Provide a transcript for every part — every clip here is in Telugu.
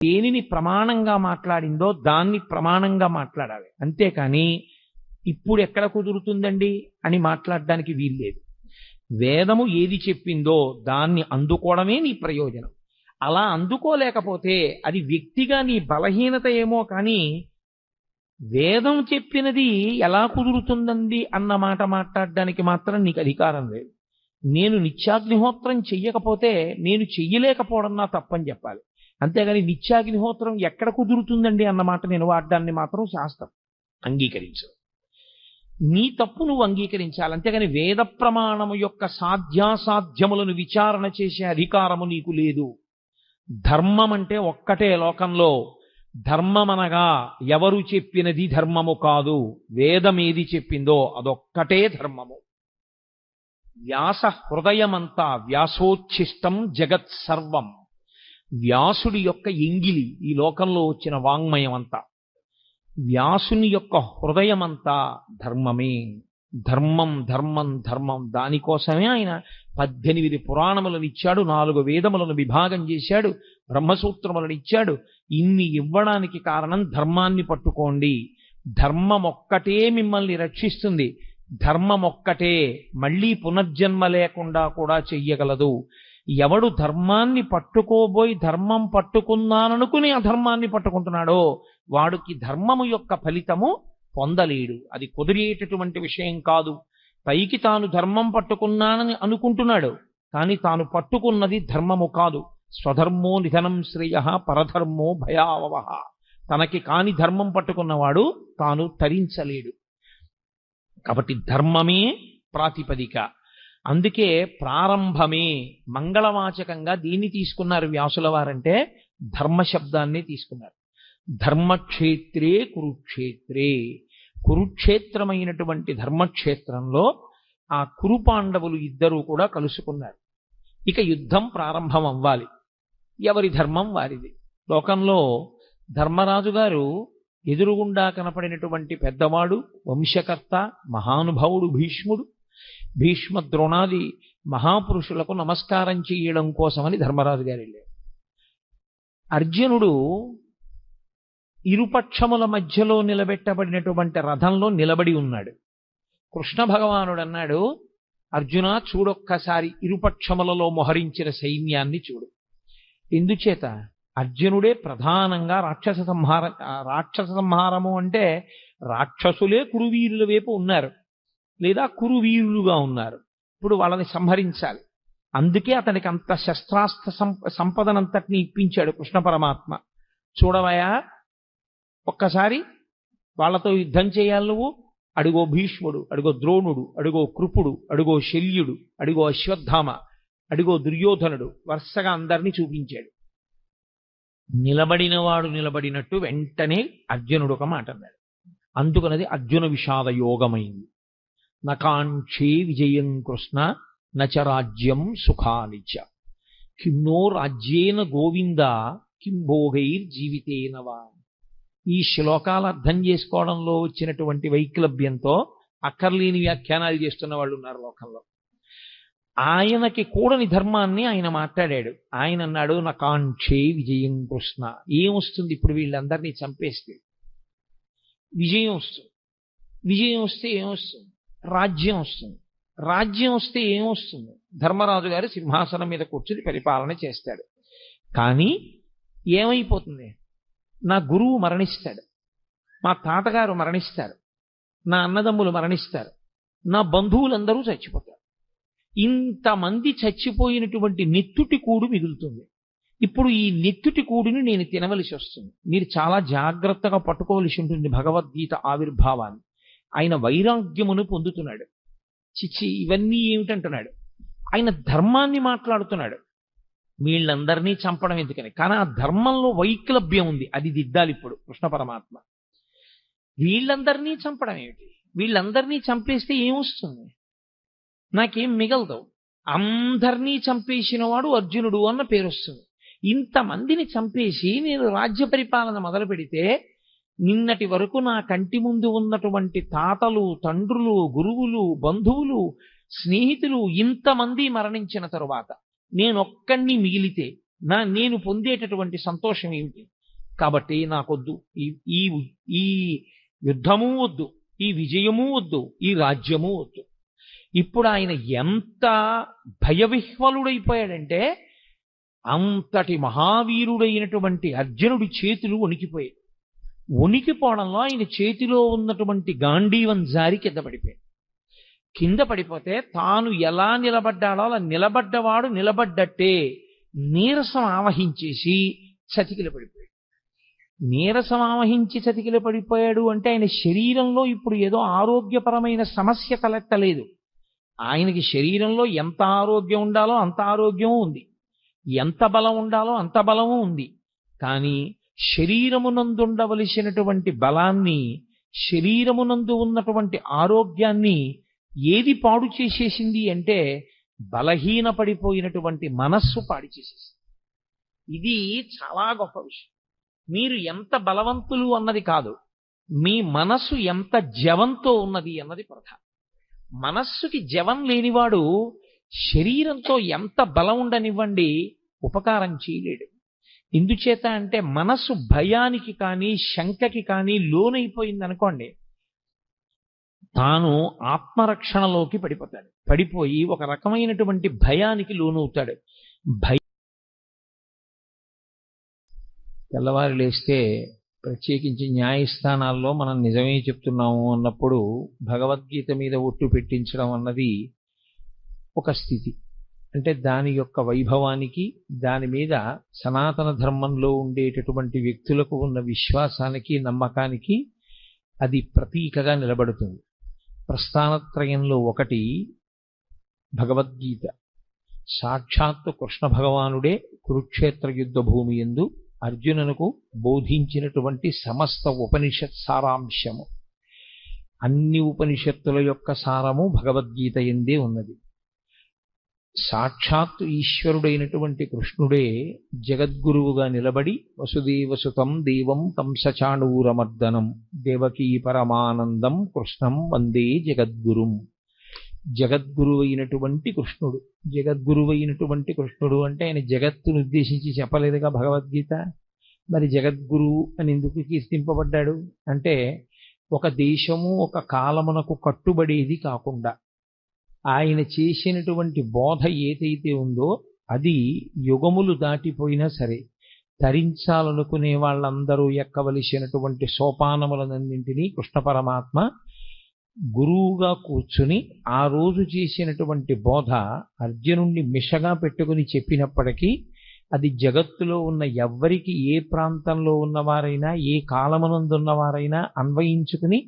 దేనిని ప్రమాణంగా మాట్లాడిందో దాన్ని ప్రమాణంగా మాట్లాడాలి. అంతేకాని ఇప్పుడు ఎక్కడ కుదురుతుందండి అని మాట్లాడడానికి వీల్లేదు. వేదము ఏది చెప్పిందో దాన్ని అందుకోవడమే నీ ప్రయోజనం. అలా అందుకోలేకపోతే అది వ్యక్తిగా నీ బలహీనత ఏమో కానీ వేదం చెప్పినది ఎలా కుదురుతుందండి అన్న మాట మాట్లాడడానికి మాత్రం నీకు అధికారం లేదు. నేను నిత్యాగ్నిహోత్రం చెయ్యకపోతే నేను చెయ్యలేకపోవడం నా తప్పని చెప్పాలి. అంతేగాని నిత్యాగ్నిహోత్రం ఎక్కడ కుదురుతుందండి అన్న మాట నేను వాడడాన్ని మాత్రం శాస్త్రం అంగీకరించదు. నీ తప్పు నువ్వు అంగీకరించాలి. అంతేగాని వేద ప్రమాణము యొక్క సాధ్యాసాధ్యములను విచారణ చేసే అధికారము నీకు లేదు. ధర్మం అంటే ఒక్కటే లోకంలో. ధర్మమనగా ఎవరు చెప్పినది ధర్మము కాదు, వేదం ఏది చెప్పిందో అదొక్కటే ధర్మము. వ్యాస హృదయమంతా వ్యాసోచ్ఛిష్టం జగత్ సర్వం. వ్యాసుడి యొక్క ఎంగిలి ఈ లోకంలో వచ్చిన వాంగ్మయం అంతా. వ్యాసుని యొక్క హృదయమంతా ధర్మమే. ధర్మం ధర్మం ధర్మం. దానికోసమే ఆయన 18 పురాణములను ఇచ్చాడు, 4 వేదములను విభాగం చేశాడు, బ్రహ్మసూత్రములను ఇచ్చాడు. ఇన్ని ఇవ్వడానికి కారణం ధర్మాన్ని పట్టుకోండి. ధర్మం ఒక్కటే మిమ్మల్ని రక్షిస్తుంది. ధర్మం ఒక్కటే మళ్ళీ పునర్జన్మ లేకుండా కూడా చెయ్యగలదు. ఎవడు ధర్మాన్ని పట్టుకోబోయి ధర్మం పట్టుకున్నాననుకుని అధర్మాన్ని పట్టుకుంటున్నాడో వాడికి ధర్మము యొక్క ఫలితము పొందలేడు. అది కుదిరేటటువంటి విషయం కాదు. పైకి తాను ధర్మం పట్టుకున్నానని అనుకుంటున్నాడు, కానీ తాను పట్టుకున్నది ధర్మము కాదు. స్వధర్మో నిధనం శ్రేయ పరధర్మో భయావహ. తనకి కాని ధర్మం పట్టుకున్నవాడు తాను తరించలేడు. కాబట్టి ధర్మమే ప్రాతిపదిక. అందుకే ప్రారంభమే మంగళవాచకంగా దీన్ని తీసుకున్నారు వ్యాసుల వారంటే ధర్మశబ్దాన్ని తీసుకున్నారు. ధర్మక్షేత్రే కురుక్షేత్రే. కురుక్షేత్రమైనటువంటి ధర్మక్షేత్రంలో ఆ కురుపాండవులు ఇద్దరూ కూడా కలుసుకున్నారు. ఇక యుద్ధం ప్రారంభం అవ్వాలి. ఎవరి ధర్మం వారిది. లోకంలో ధర్మరాజు గారు ఎదురుగుండా కనపడినటువంటి పెద్దవాడు, వంశకర్త, మహానుభావుడు భీష్ముడు. భీష్మ ద్రోణాది మహాపురుషులకు నమస్కారం చేయడం కోసమని ధర్మరాజు గారు వెళ్ళారు. అర్జునుడు ఇరుపక్షముల మధ్యలో నిలబెట్టబడినటువంటి రథంలో నిలబడి ఉన్నాడు. కృష్ణ భగవానుడు అన్నాడు, అర్జున చూడొక్కసారి ఇరుపక్షములలో మోహరించిన సైన్యాన్ని చూడు. ఎందుచేత అర్జునుడే ప్రధానంగా రాక్షస సంహారము అంటే రాక్షసులే కురువీరుల వైపు ఉన్నారు, లేదా కురువీరులుగా ఉన్నారు. ఇప్పుడు వాళ్ళని సంహరించాలి. అందుకే అతనికి అంత శస్త్రాస్త్ర సంపదనంతటిని ఇప్పించాడు కృష్ణ పరమాత్మ. చూడవయా, ఒక్కసారి వాళ్ళతో యుద్ధం చేయాలి నువ్వు. అడుగో భీష్ముడు, అడుగో ద్రోణుడు, అడుగో కృపుడు, అడుగో శల్యుడు, అడుగో అశ్వత్థామ, అడుగో దుర్యోధనుడు, వరుసగా అందరినీ చూపించాడు. నిలబడినవాడు నిలబడినట్టు వెంటనే అర్జునుడు ఒక మాట అన్నాడు. అందుకనది అర్జున విషాద యోగమైంది. నకాంక్షే విజయం కృష్ణ నచ రాజ్యం సుఖానిచ కిన్నో రాజ్యేన గోవింద కిం భోగైర్జీవితేనవా. ఈ శ్లోకాలు అర్థం చేసుకోవడంలో వచ్చినటువంటి వైక్లభ్యంతో అక్కర్లేని వ్యాఖ్యానాలు చేస్తున్న వాళ్ళు ఉన్నారు లోకంలో. ఆయనకి కూడని ధర్మాన్ని ఆయన మాట్లాడాడు. ఆయన అన్నాడు, నకాంక్షే విజయం కృష్ణ. ఏమొస్తుంది ఇప్పుడు వీళ్ళందరినీ చంపేస్తే? విజయం వస్తుంది. విజయం వస్తే ఏమొస్తుంది? రాజ్యం వస్తుంది. రాజ్యం వస్తే ఏమొస్తుంది? ధర్మరాజు గారు సింహాసనం మీద కూర్చుని పరిపాలన చేస్తాడు. కానీ ఏమైపోతుంది? నా గురువు మరణిస్తాడు, మా తాతగారు మరణిస్తారు, నా అన్నదమ్ములు మరణిస్తారు, నా బంధువులందరూ చచ్చిపోతారు. ఇంతమంది చచ్చిపోయినటువంటి నెత్తుటి కూడు మిగులుతుంది. ఇప్పుడు ఈ నెత్తుటి కూడుని నేను తినవలసి వస్తుంది. మీరు చాలా జాగ్రత్తగా పట్టుకోవలసి ఉంటుంది భగవద్గీత ఆవిర్భావాన్ని. ఆయన వైరాగ్యమును పొందుతున్నాడు. చిచ్చి ఇవన్నీ ఏమిటంటున్నాడు. ఆయన ధర్మాన్ని మాట్లాడుతున్నాడు. వీళ్ళందరినీ చంపడం ఎందుకని? కానీ ఆ ధర్మంలో వైక్లభ్యం ఉంది, అది దిద్దాలి ఇప్పుడు కృష్ణ పరమాత్మ. వీళ్ళందరినీ చంపడం ఏమిటి? వీళ్ళందరినీ చంపేస్తే ఏమొస్తుంది? నాకేం మిగలదు. అందరినీ చంపేసిన వాడు అర్జునుడు అన్న పేరు వస్తుంది. ఇంతమందిని చంపేసి నేను రాజ్య పరిపాలన మొదలు పెడితే నిన్నటి వరకు నా కంటి ముందు ఉన్నటువంటి తాతలు, తండ్రులు, గురువులు, బంధువులు, స్నేహితులు ఇంతమంది మరణించిన తరువాత నేనొక్కడిని మిగిలితే నేను పొందేటటువంటి సంతోషం ఏమిటి? కాబట్టి నాకొద్దు ఈ ఈ ఈ యుద్ధము వద్దు, ఈ విజయము వద్దు, ఈ రాజ్యము వద్దు. ఇప్పుడు ఆయన ఎంత భయవిహ్వలుడైపోయాడంటే అంతటి మహావీరుడైనటువంటి అర్జునుడి చేతులు వణికిపోయాయి. వణికిపోవడంలో ఆయన చేతిలో ఉన్నటువంటి గాంధీవం జారి కింద పడిపోయాడు. కింద పడిపోతే తాను ఎలా నిలబడ్డాడో అలా నిలబడ్డవాడు నిలబడ్డట్టే నీరసం ఆవహించేసి చతికిల పడిపోయాడు. నీరసం ఆవహించి చతికిల పడిపోయాడు అంటే ఆయన శరీరంలో ఇప్పుడు ఏదో ఆరోగ్యపరమైన సమస్య తలెత్తలేదు. ఆయనకి శరీరంలో ఎంత ఆరోగ్యం ఉండాలో అంత ఆరోగ్యము ఉంది, ఎంత బలం ఉండాలో అంత బలము ఉంది. కానీ శరీరమునందుండవలసినటువంటి బలాన్ని, శరీరమునందు ఉన్నటువంటి ఆరోగ్యాన్ని ఏది పాడు చేసేసింది అంటే బలహీన పడిపోయినటువంటి మనస్సు పాడు చేసేసింది. ఇది చాలా గొప్ప విషయం. మీరు ఎంత బలవంతులు అన్నది కాదు, మీ మనస్సు ఎంత జవంతో ఉన్నది అన్నది ప్రధానం. మనస్సుకి జవం లేనివాడు శరీరంతో ఎంత బలం ఉండనివ్వండి ఉపకారం చేయలేడు. ఎందుచేత అంటే మనస్సు భయానికి కానీ శంకకి కానీ లోనైపోయింది అనుకోండి, తాను ఆత్మరక్షణలోకి పడిపోతాడు. పడిపోయి ఒక రకమైనటువంటి భయానికి లోనవుతాడు. తెల్లవారు లేస్తే ప్రత్యేకించి న్యాయస్థానాల్లో మనం నిజమే చెప్తున్నాము అన్నప్పుడు భగవద్గీత మీద ఒట్టు పెట్టించడం అన్నది ఒక స్థితి. అంటే దాని యొక్క వైభవానికి, దాని మీద సనాతన ధర్మంలో ఉండేటటువంటి వ్యక్తులకు ఉన్న విశ్వాసానికి, నమ్మకానికి అది ప్రతీకగా నిలబడుతుంది. ప్రస్థానత్రయంలో ఒకటి భగవద్గీత. సాక్షాత్తు కృష్ణ భగవానుడే కురుక్షేత్ర యుద్ధ భూమి యందు అర్జునునకు బోధించినటువంటి సమస్త ఉపనిషత్ సారాంశము. అన్ని ఉపనిషత్తుల యొక్క సారము భగవద్గీత యందే ఉన్నది. సాక్షాత్తు ఈశ్వరుడైనటువంటి కృష్ణుడే జగద్గురువుగా నిలబడి వసుదేవసుతం దేవం కంసచాణూరమర్దనం దేవకీ పరమానందం కృష్ణం వందే జగద్గురుం. జగద్గురువైనటువంటి కృష్ణుడు. జగద్గురువైనటువంటి కృష్ణుడు అంటే ఆయన జగత్తును ఉద్దేశించి చెప్పలేదుగా భగవద్గీత. మరి జగద్గురు అని ఎందుకు కీర్తింపబడ్డాడు అంటే ఒక దేశము ఒక కాలమునకు కట్టుబడేది కాకుండా ఆయన చేసినటువంటి బోధ ఏదైతే ఉందో అది యుగములు దాటిపోయినా సరే ధరించాలనుకునే వాళ్ళందరూ ఎక్కవలసినటువంటి సోపానములనన్నింటినీ కృష్ణ పరమాత్మ గురువుగా కూర్చుని ఆ రోజు చేసినటువంటి బోధ అర్జునుణ్ణి మిషగా పెట్టుకుని చెప్పినప్పటికీ అది జగత్తులో ఉన్న ఎవ్వరికి, ఏ ప్రాంతంలో ఉన్నవారైనా, ఏ కాలమునందున్నవారైనా అన్వయించుకుని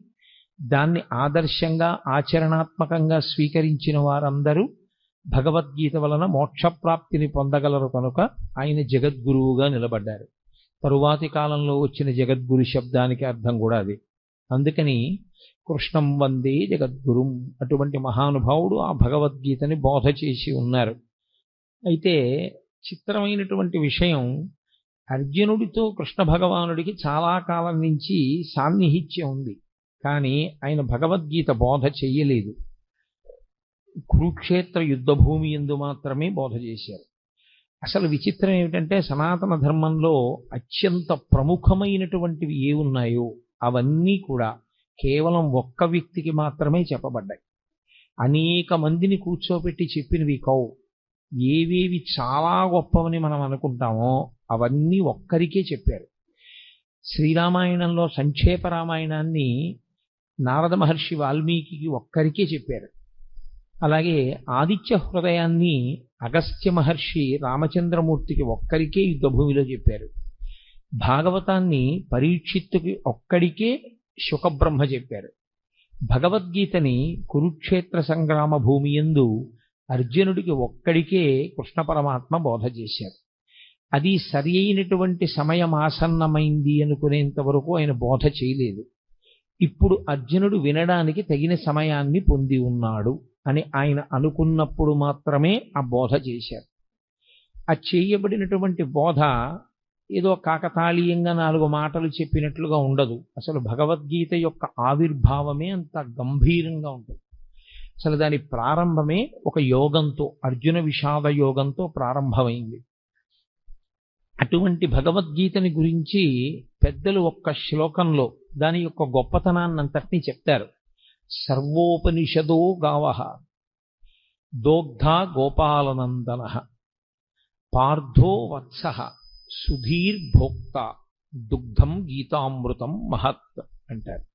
దాన్ని ఆదర్శంగా ఆచరణాత్మకంగా స్వీకరించిన వారందరూ భగవద్గీత వలన మోక్షప్రాప్తిని పొందగలరు కనుక ఆయన జగద్గురువుగా నిలబడ్డారు. తరువాతి కాలంలో వచ్చిన జగద్గురు శబ్దానికి అర్థం కూడా అది. అందుకని కృష్ణం వందే జగద్గురుం అటువంటి మహానుభావుడు ఆ భగవద్గీతని బోధ చేసి ఉన్నారు. అయితే చిత్రమైనటువంటి విషయం, అర్జునుడితో కృష్ణ భగవానుడికి చాలా కాలం నుంచి సాన్నిహిత్యం ఉంది. కానీ ఆయన భగవద్గీత బోధ చెయ్యలేదు. కురుక్షేత్ర యుద్ధ భూమి యందు మాత్రమే బోధ చేశారు. అసలు విచిత్రం ఏమిటంటే సనాతన ధర్మంలో అత్యంత ప్రముఖమైనటువంటివి ఏ ఉన్నాయో అవన్నీ కూడా కేవలం ఒక్క వ్యక్తికి మాత్రమే చెప్పబడ్డాయి. అనేక మందిని కూర్చోబెట్టి చెప్పినవి కావు. ఏవేవి చాలా గొప్పవని మనం అనుకుంటామో అవన్నీ ఒక్కరికే చెప్పారు. శ్రీరామాయణంలో సంక్షేప రామాయణాన్ని నారద మహర్షి వాల్మీకి ఒక్కరికే చెప్పారు. అలాగే ఆదిత్య హృదయాన్ని అగస్త్య మహర్షి రామచంద్రమూర్తికి ఒక్కరికే యుద్ధభూమిలో చెప్పారు. భాగవతాన్ని పరీక్షిత్తుకి ఒక్కడికే శుకబ్రహ్మ చెప్పారు. భగవద్గీతని కురుక్షేత్ర సంగ్రామ భూమి యందు అర్జునుడికి ఒక్కడికే కృష్ణ పరమాత్మ బోధ చేశారు. అది సరి అయినటువంటి సమయం ఆసన్నమైంది అనుకునేంత వరకు ఆయన బోధ చేయలేదు. ఇప్పుడు అర్జునుడు వినడానికి తగిన సమయాన్ని పొంది ఉన్నాడు అని ఆయన అనుకున్నప్పుడు మాత్రమే ఆ బోధ చేశారు. ఆ చేయబడినటువంటి బోధ ఏదో కాకతాళీయంగా 4 మాటలు చెప్పినట్లుగా ఉండదు. అసలు భగవద్గీత యొక్క ఆవిర్భావమే అంత గంభీరంగా ఉంటుంది. అసలు దాని ప్రారంభమే ఒక యోగంతో, అర్జున విషాద యోగంతో ప్రారంభమైంది. అటువంటి భగవద్గీతని గురించి పెద్దలు ఒక్క శ్లోకంలో దాని యొక్క గొప్పతనాన్నంతటినీ చెప్తారు. సర్వోపనిషదో గావః దోగ్ధా గోపాలనందనః పార్థో వత్సః సుధీర్భోక్త దుగ్ధం గీతామృతం మహత్ అంటారు.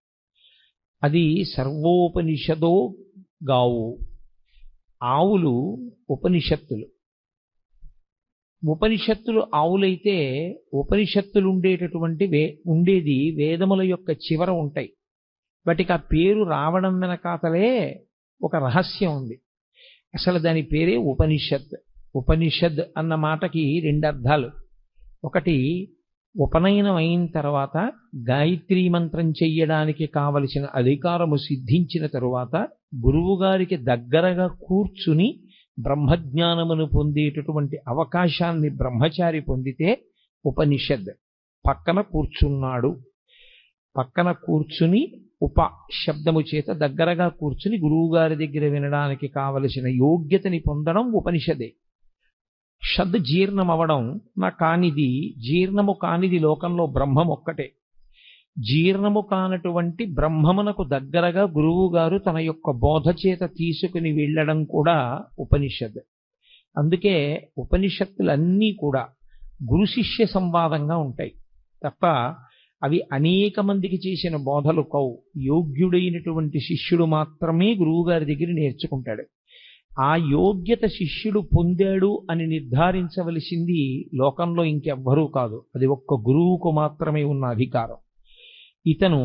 అది సర్వోపనిషదో గావు. ఆవులు ఉపనిషత్తులు. ఉపనిషత్తులు ఆవులైతే ఉపనిషత్తులు ఉండేది వేదముల యొక్క చివర ఉంటాయి. వాటికి ఆ పేరు రావడం వెనకాతలే ఒక రహస్యం ఉంది. అసలు దాని పేరే ఉపనిషత్. ఉపనిషద్ అన్న మాటకి రెండు అర్థాలు. ఒకటి, ఉపనయనం అయిన తర్వాత గాయత్రీ మంత్రం చెయ్యడానికి కావలసిన అధికారము సిద్ధించిన తరువాత గురువుగారికి దగ్గరగా కూర్చుని బ్రహ్మజ్ఞానమును పొందేటటువంటి అవకాశాన్ని బ్రహ్మచారి పొందితే ఉపనిషద్. పక్కన కూర్చున్నాడు, పక్కన కూర్చుని ఉప శబ్దము చేత దగ్గరగా కూర్చుని గురువుగారి దగ్గర వినడానికి కావలసిన యోగ్యతని పొందడం ఉపనిషదే. షద్ జీర్ణం అవడం నా కానిది, జీర్ణము కానిది లోకంలో బ్రహ్మం ఒక్కటే. జీర్ణము కానటువంటి బ్రహ్మమునకు దగ్గరగా గురువుగారు తన యొక్క బోధ చేత తీసుకుని వెళ్ళడం కూడా ఉపనిషద్. అందుకే ఉపనిషత్తులన్నీ కూడా గురు శిష్య సంవాదంగా ఉంటాయి తప్ప అవి అనేక మందికి చేసిన బోధలు కవు. యోగ్యుడైనటువంటి శిష్యుడు మాత్రమే గురువుగారి దగ్గర నేర్చుకుంటాడు. ఆ యోగ్యత శిష్యుడు పొందాడు అని నిర్ధారించవలసింది లోకంలో ఇంకెవ్వరూ కాదు. అది ఒక్క గురువుకు మాత్రమే ఉన్న అధికారం. ఇతను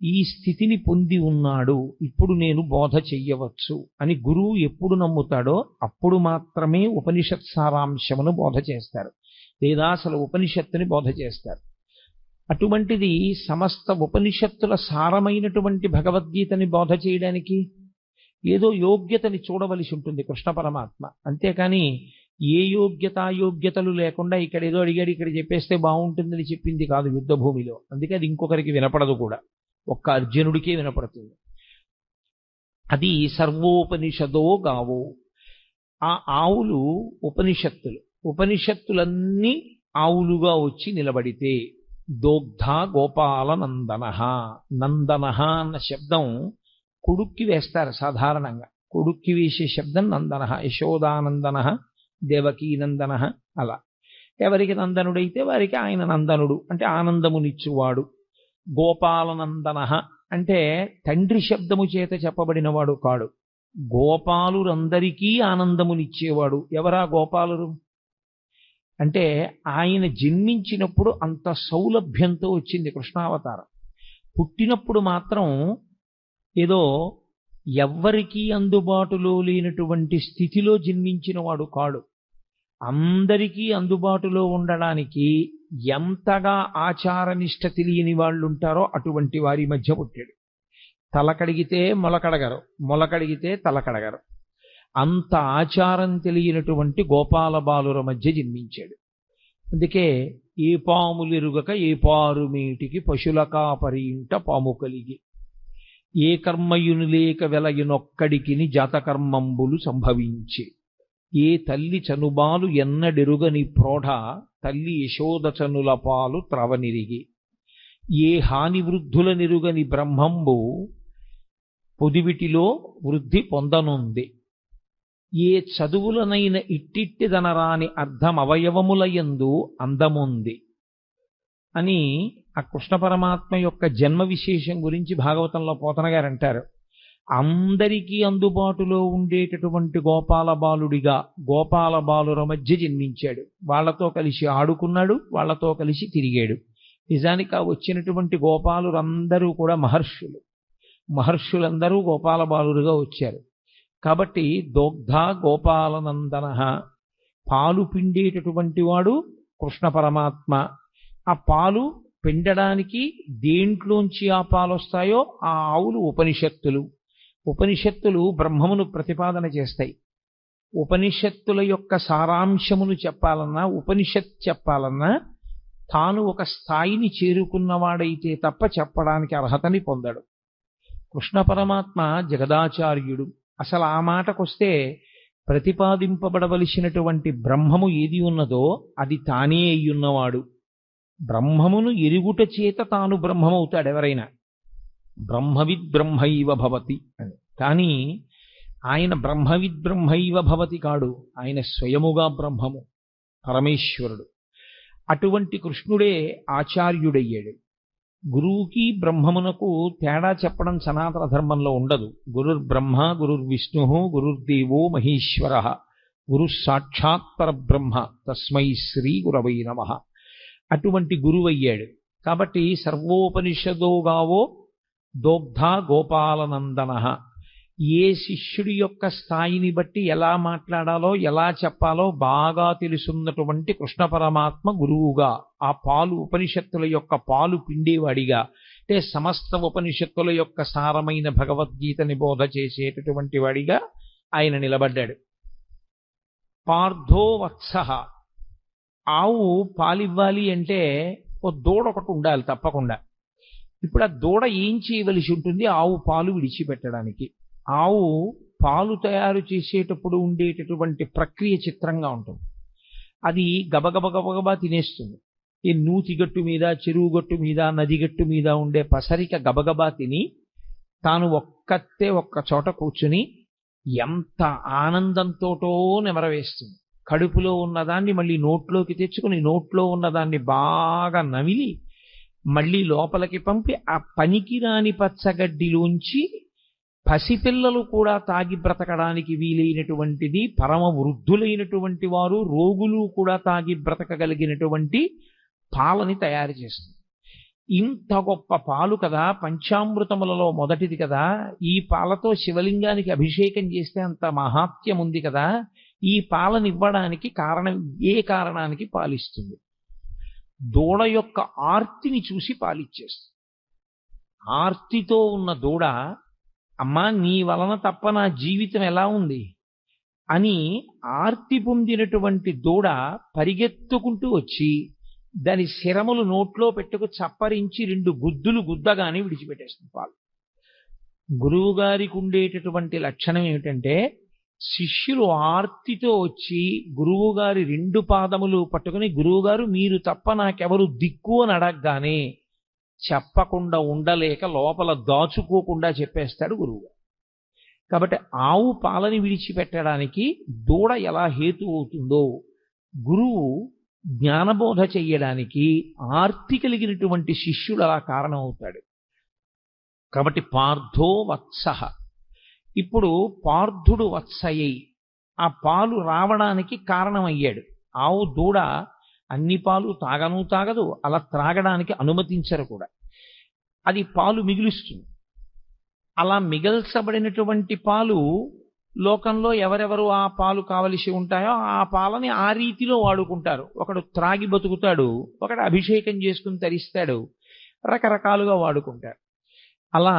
ఈ స్థితిని పొంది ఉన్నాడు, ఇప్పుడు నేను బోధ చెయ్యవచ్చు అని గురువు ఎప్పుడు నమ్ముతాడో అప్పుడు మాత్రమే ఉపనిషత్ సారాంశమును బోధ చేస్తారు, లేదా అసలు ఉపనిషత్తుని బోధ చేస్తారు. అటువంటిది సమస్త ఉపనిషత్తుల సారమైనటువంటి భగవద్గీతని బోధ చేయడానికి ఏదో యోగ్యతని చూడవలసి ఉంటుంది కృష్ణ పరమాత్మ. అంతేకాని ఏ యోగ్యతాయోగ్యతలు లేకుండా ఇక్కడ ఏదో అడిగాడు ఇక్కడ చెప్పేస్తే బాగుంటుందని చెప్పింది కాదు యుద్ధ భూమిలో. అందుకే అది ఇంకొకరికి వినపడదు కూడా, ఒక్క అర్జునుడికే వినపడుతుంది. అది సర్వోపనిషదో గావో. ఆ ఆవులు ఉపనిషత్తులు. ఉపనిషత్తులన్నీ ఆవులుగా వచ్చి నిలబడితే దోగ్ధ గోపాల నందనః. నందనః అన్న శబ్దం కొడుక్కి వేస్తారు సాధారణంగా. కొడుక్కి వేసే శబ్దం నందనః. యశోదానందనః, దేవకీనందనః. అలా ఎవరికి నందనుడైతే వారికి ఆయన నందనుడు అంటే ఆనందమునిచ్చువాడు. గోపాలనందనః అంటే తండ్రి శబ్దము చేత చెప్పబడినవాడు కాడు, గోపాలురందరికీ ఆనందమునిచ్చేవాడు. ఎవరా గోపాలురు అంటే ఆయన జన్మించినప్పుడు అంత సౌలభ్యంతో వచ్చింది కృష్ణావతారం. పుట్టినప్పుడు మాత్రం ఏదో ఎవ్వరికీ అందుబాటులో లేనటువంటి స్థితిలో జన్మించిన వాడు కాడు. అందరికీ అందుబాటులో ఉండడానికి ఎంతగా ఆచారనిష్ట తెలియని వాళ్ళు ఉంటారో అటువంటి వారి మధ్య పుట్టాడు. తలకడిగితే మొలకడగరు, మొలకడిగితే తలకడగరు. అంత ఆచారం తెలియనటువంటి గోపాల బాలుర మధ్య జన్మించాడు. అందుకే ఏ పాములిరుగక ఏ పారుమేటికి పశుల కాపరి ఇంట పాము కలిగి, ఏ కర్మయును లేక వెలయునొక్కడికిని జాతకర్మంబులు సంభవించి, ఏ తల్లి చనుబాలు ఎన్నడెరుగని ప్రోఢ తల్లి యశోదచనుల పాలు త్రవనిరిగి, ఏ హాని వృద్ధుల నిరుగని బ్రహ్మంబు పొదివిటిలో వృద్ధి పొందనుంది, ఏ చదువులనైన ఇట్టిట్టిదనరాని అర్థమవయవములయందు అందముంది అని ఆ కృష్ణ పరమాత్మ యొక్క జన్మ విశేషం గురించి భాగవతంలో పోతన గారు అంటారు. అందరికీ అందుబాటులో ఉండేటటువంటి గోపాల బాలుడిగా గోపాల బాలుర మధ్య జన్మించాడు. వాళ్లతో కలిసి ఆడుకున్నాడు, వాళ్లతో కలిసి తిరిగాడు. నిజానికి ఆ వచ్చినటువంటి గోపాలురందరూ కూడా మహర్షులు. మహర్షులందరూ గోపాల బాలురుగా వచ్చారు. కాబట్టి దోగ్ధ గోపాలనందనః, పాలు పిండేటటువంటి వాడు కృష్ణ పరమాత్మ. ఆ పాలు పిండడానికి దేంట్లోంచి ఆ పాలు వస్తాయో ఆ ఆవులు ఉపనిషత్తులు. ఉపనిషత్తులు బ్రహ్మమును ప్రతిపాదన చేస్తాయి. ఉపనిషత్తుల యొక్క సారాంశమును చెప్పాలన్నా, ఉపనిషత్ చెప్పాలన్నా తాను ఒక స్థాయిని చేరుకున్నవాడైతే తప్ప చెప్పడానికి అర్హతని పొందడు. కృష్ణ పరమాత్మ జగదాచార్యుడు. అసలు ఆ మాటకొస్తే ప్రతిపాదింపబడవలసినటువంటి బ్రహ్మము ఏది ఉన్నదో అది తానే అయ్యున్నవాడు. బ్రహ్మమును ఎరుగుట చేత తాను బ్రహ్మమవుతాడు ఎవరైనా. బ్రహ్మవిద్ బ్రహ్మైవ భవతి అని. కానీ ఆయన బ్రహ్మవిద్ బ్రహ్మైవ భవతి కాడు, ఆయన స్వయముగా బ్రహ్మము, పరమేశ్వరుడు. అటువంటి కృష్ణుడే ఆచార్యుడయ్యాడు. గురువుకి బ్రహ్మమునకు తేడా చెప్పడం సనాతన ధర్మంలో ఉండదు. గురుర్బ్రహ్మ గురుర్విష్ణు గురుర్దేవో మహేశ్వర గురు సాక్షాత్ పరబ్రహ్మ తస్మై శ్రీ గురవై నమః. అటువంటి గురువయ్యాడు. కాబట్టి సర్వోపనిషదో గావో దోగ్ధ గోపాలనందన. ఏ శిష్యుడి యొక్క స్థాయిని బట్టి ఎలా మాట్లాడాలో ఎలా చెప్పాలో బాగా తెలుసున్నటువంటి కృష్ణ పరమాత్మ గురువుగా, ఆ పాలు ఉపనిషత్తుల యొక్క పాలు పిండేవాడిగా, అంటే సమస్త ఉపనిషత్తుల యొక్క సారమైన భగవద్గీతని బోధ చేసేటటువంటి వాడిగా ఆయన నిలబడ్డాడు. పార్థో వత్సః. ఆవు పాలివ్వాలి అంటే ఓ దూడ ఒకటి ఉండాలి తప్పకుండా. ఇప్పుడు ఆ దూడ ఏం చేయవలసి ఉంటుంది? ఆవు పాలు విడిచిపెట్టడానికి. ఆవు పాలు తయారు చేసేటప్పుడు ఉండేటటువంటి ప్రక్రియ చిత్రంగా ఉంటుంది. అది గబగబా తినేస్తుంది. ఈ నూతి గట్టు మీద, చెరువు గట్టు మీద, నది గట్టు మీద ఉండే పసరిక గబగబా తిని తాను ఒక్క చోట కూర్చుని ఎంత ఆనందంతోటో నెమరవేస్తుంది. కడుపులో ఉన్నదాన్ని మళ్ళీ నోట్లోకి తెచ్చుకుని నోట్లో ఉన్నదాన్ని బాగా నమిలి మళ్ళీ లోపలికి పంపి ఆ పనికిరాని పచ్చగడ్డిలోంచి పసిపిల్లలు కూడా తాగి బ్రతకడానికి వీలైనటువంటిది, పరమ వృద్ధులైనటువంటి వారు, రోగులు కూడా తాగి బ్రతకగలిగినటువంటి పాలని తయారు చేస్తుంది. ఇంత గొప్ప పాలు కదా, పంచామృతములలో మొదటిది కదా. ఈ పాలతో శివలింగానికి అభిషేకం చేస్తే అంత మహాత్యం ఉంది కదా. ఈ పాలనివ్వడానికి కారణం, ఏ కారణానికి పాలిస్తుంది? దూడ యొక్క ఆర్తిని చూసి పాలిచ్చేస్తుంది. ఆర్తితో ఉన్న దూడ, అమ్మా నీ వలన తప్ప నా జీవితం ఎలా ఉంది అని ఆర్తి పొందినటువంటి దూడ పరిగెత్తుకుంటూ వచ్చి దాని శిరములు నోట్లో పెట్టుకు చప్పరించి 2 గుద్దులు గుద్దగానే విడిచిపెట్టేస్తుంది పాలు. గురువు గారికి ఉండేటటువంటి లక్షణం ఏమిటంటే, శిష్యులు ఆర్తితో వచ్చి గురువుగారి 2 పాదములు పట్టుకుని, గురువుగారు మీరు తప్ప నాకెవరు దిక్కు అని అడగగానే చెప్పకుండా ఉండలేక లోపల దాచుకోకుండా చెప్పేస్తాడు గురువుగారు. కాబట్టి ఆవు పాలని విడిచిపెట్టడానికి దూడ ఎలా హేతు అవుతుందో, గురువు జ్ఞానబోధ చెయ్యడానికి ఆర్తి కలిగినటువంటి శిష్యుడు అలా కారణం అవుతాడు. కాబట్టి పార్థో వత్సః. ఇప్పుడు పార్థుడు వత్సయ్యి ఆ పాలు రావడానికి కారణమయ్యాడు. ఆవు దూడ అన్ని పాలు తాగదు, అలా త్రాగడానికి అనుమతించరు కూడా. అది పాలు మిగులుస్తుంది. అలా మిగల్చబడినటువంటి పాలు లోకంలో ఎవరెవరు ఆ పాలు కావలసి ఉంటాయో ఆ పాలని ఆ రీతిలో వాడుకుంటారు. ఒకడు త్రాగి బతుకుతాడు, ఒకడు అభిషేకం చేసుకుని తరిస్తాడు, రకరకాలుగా వాడుకుంటారు. అలా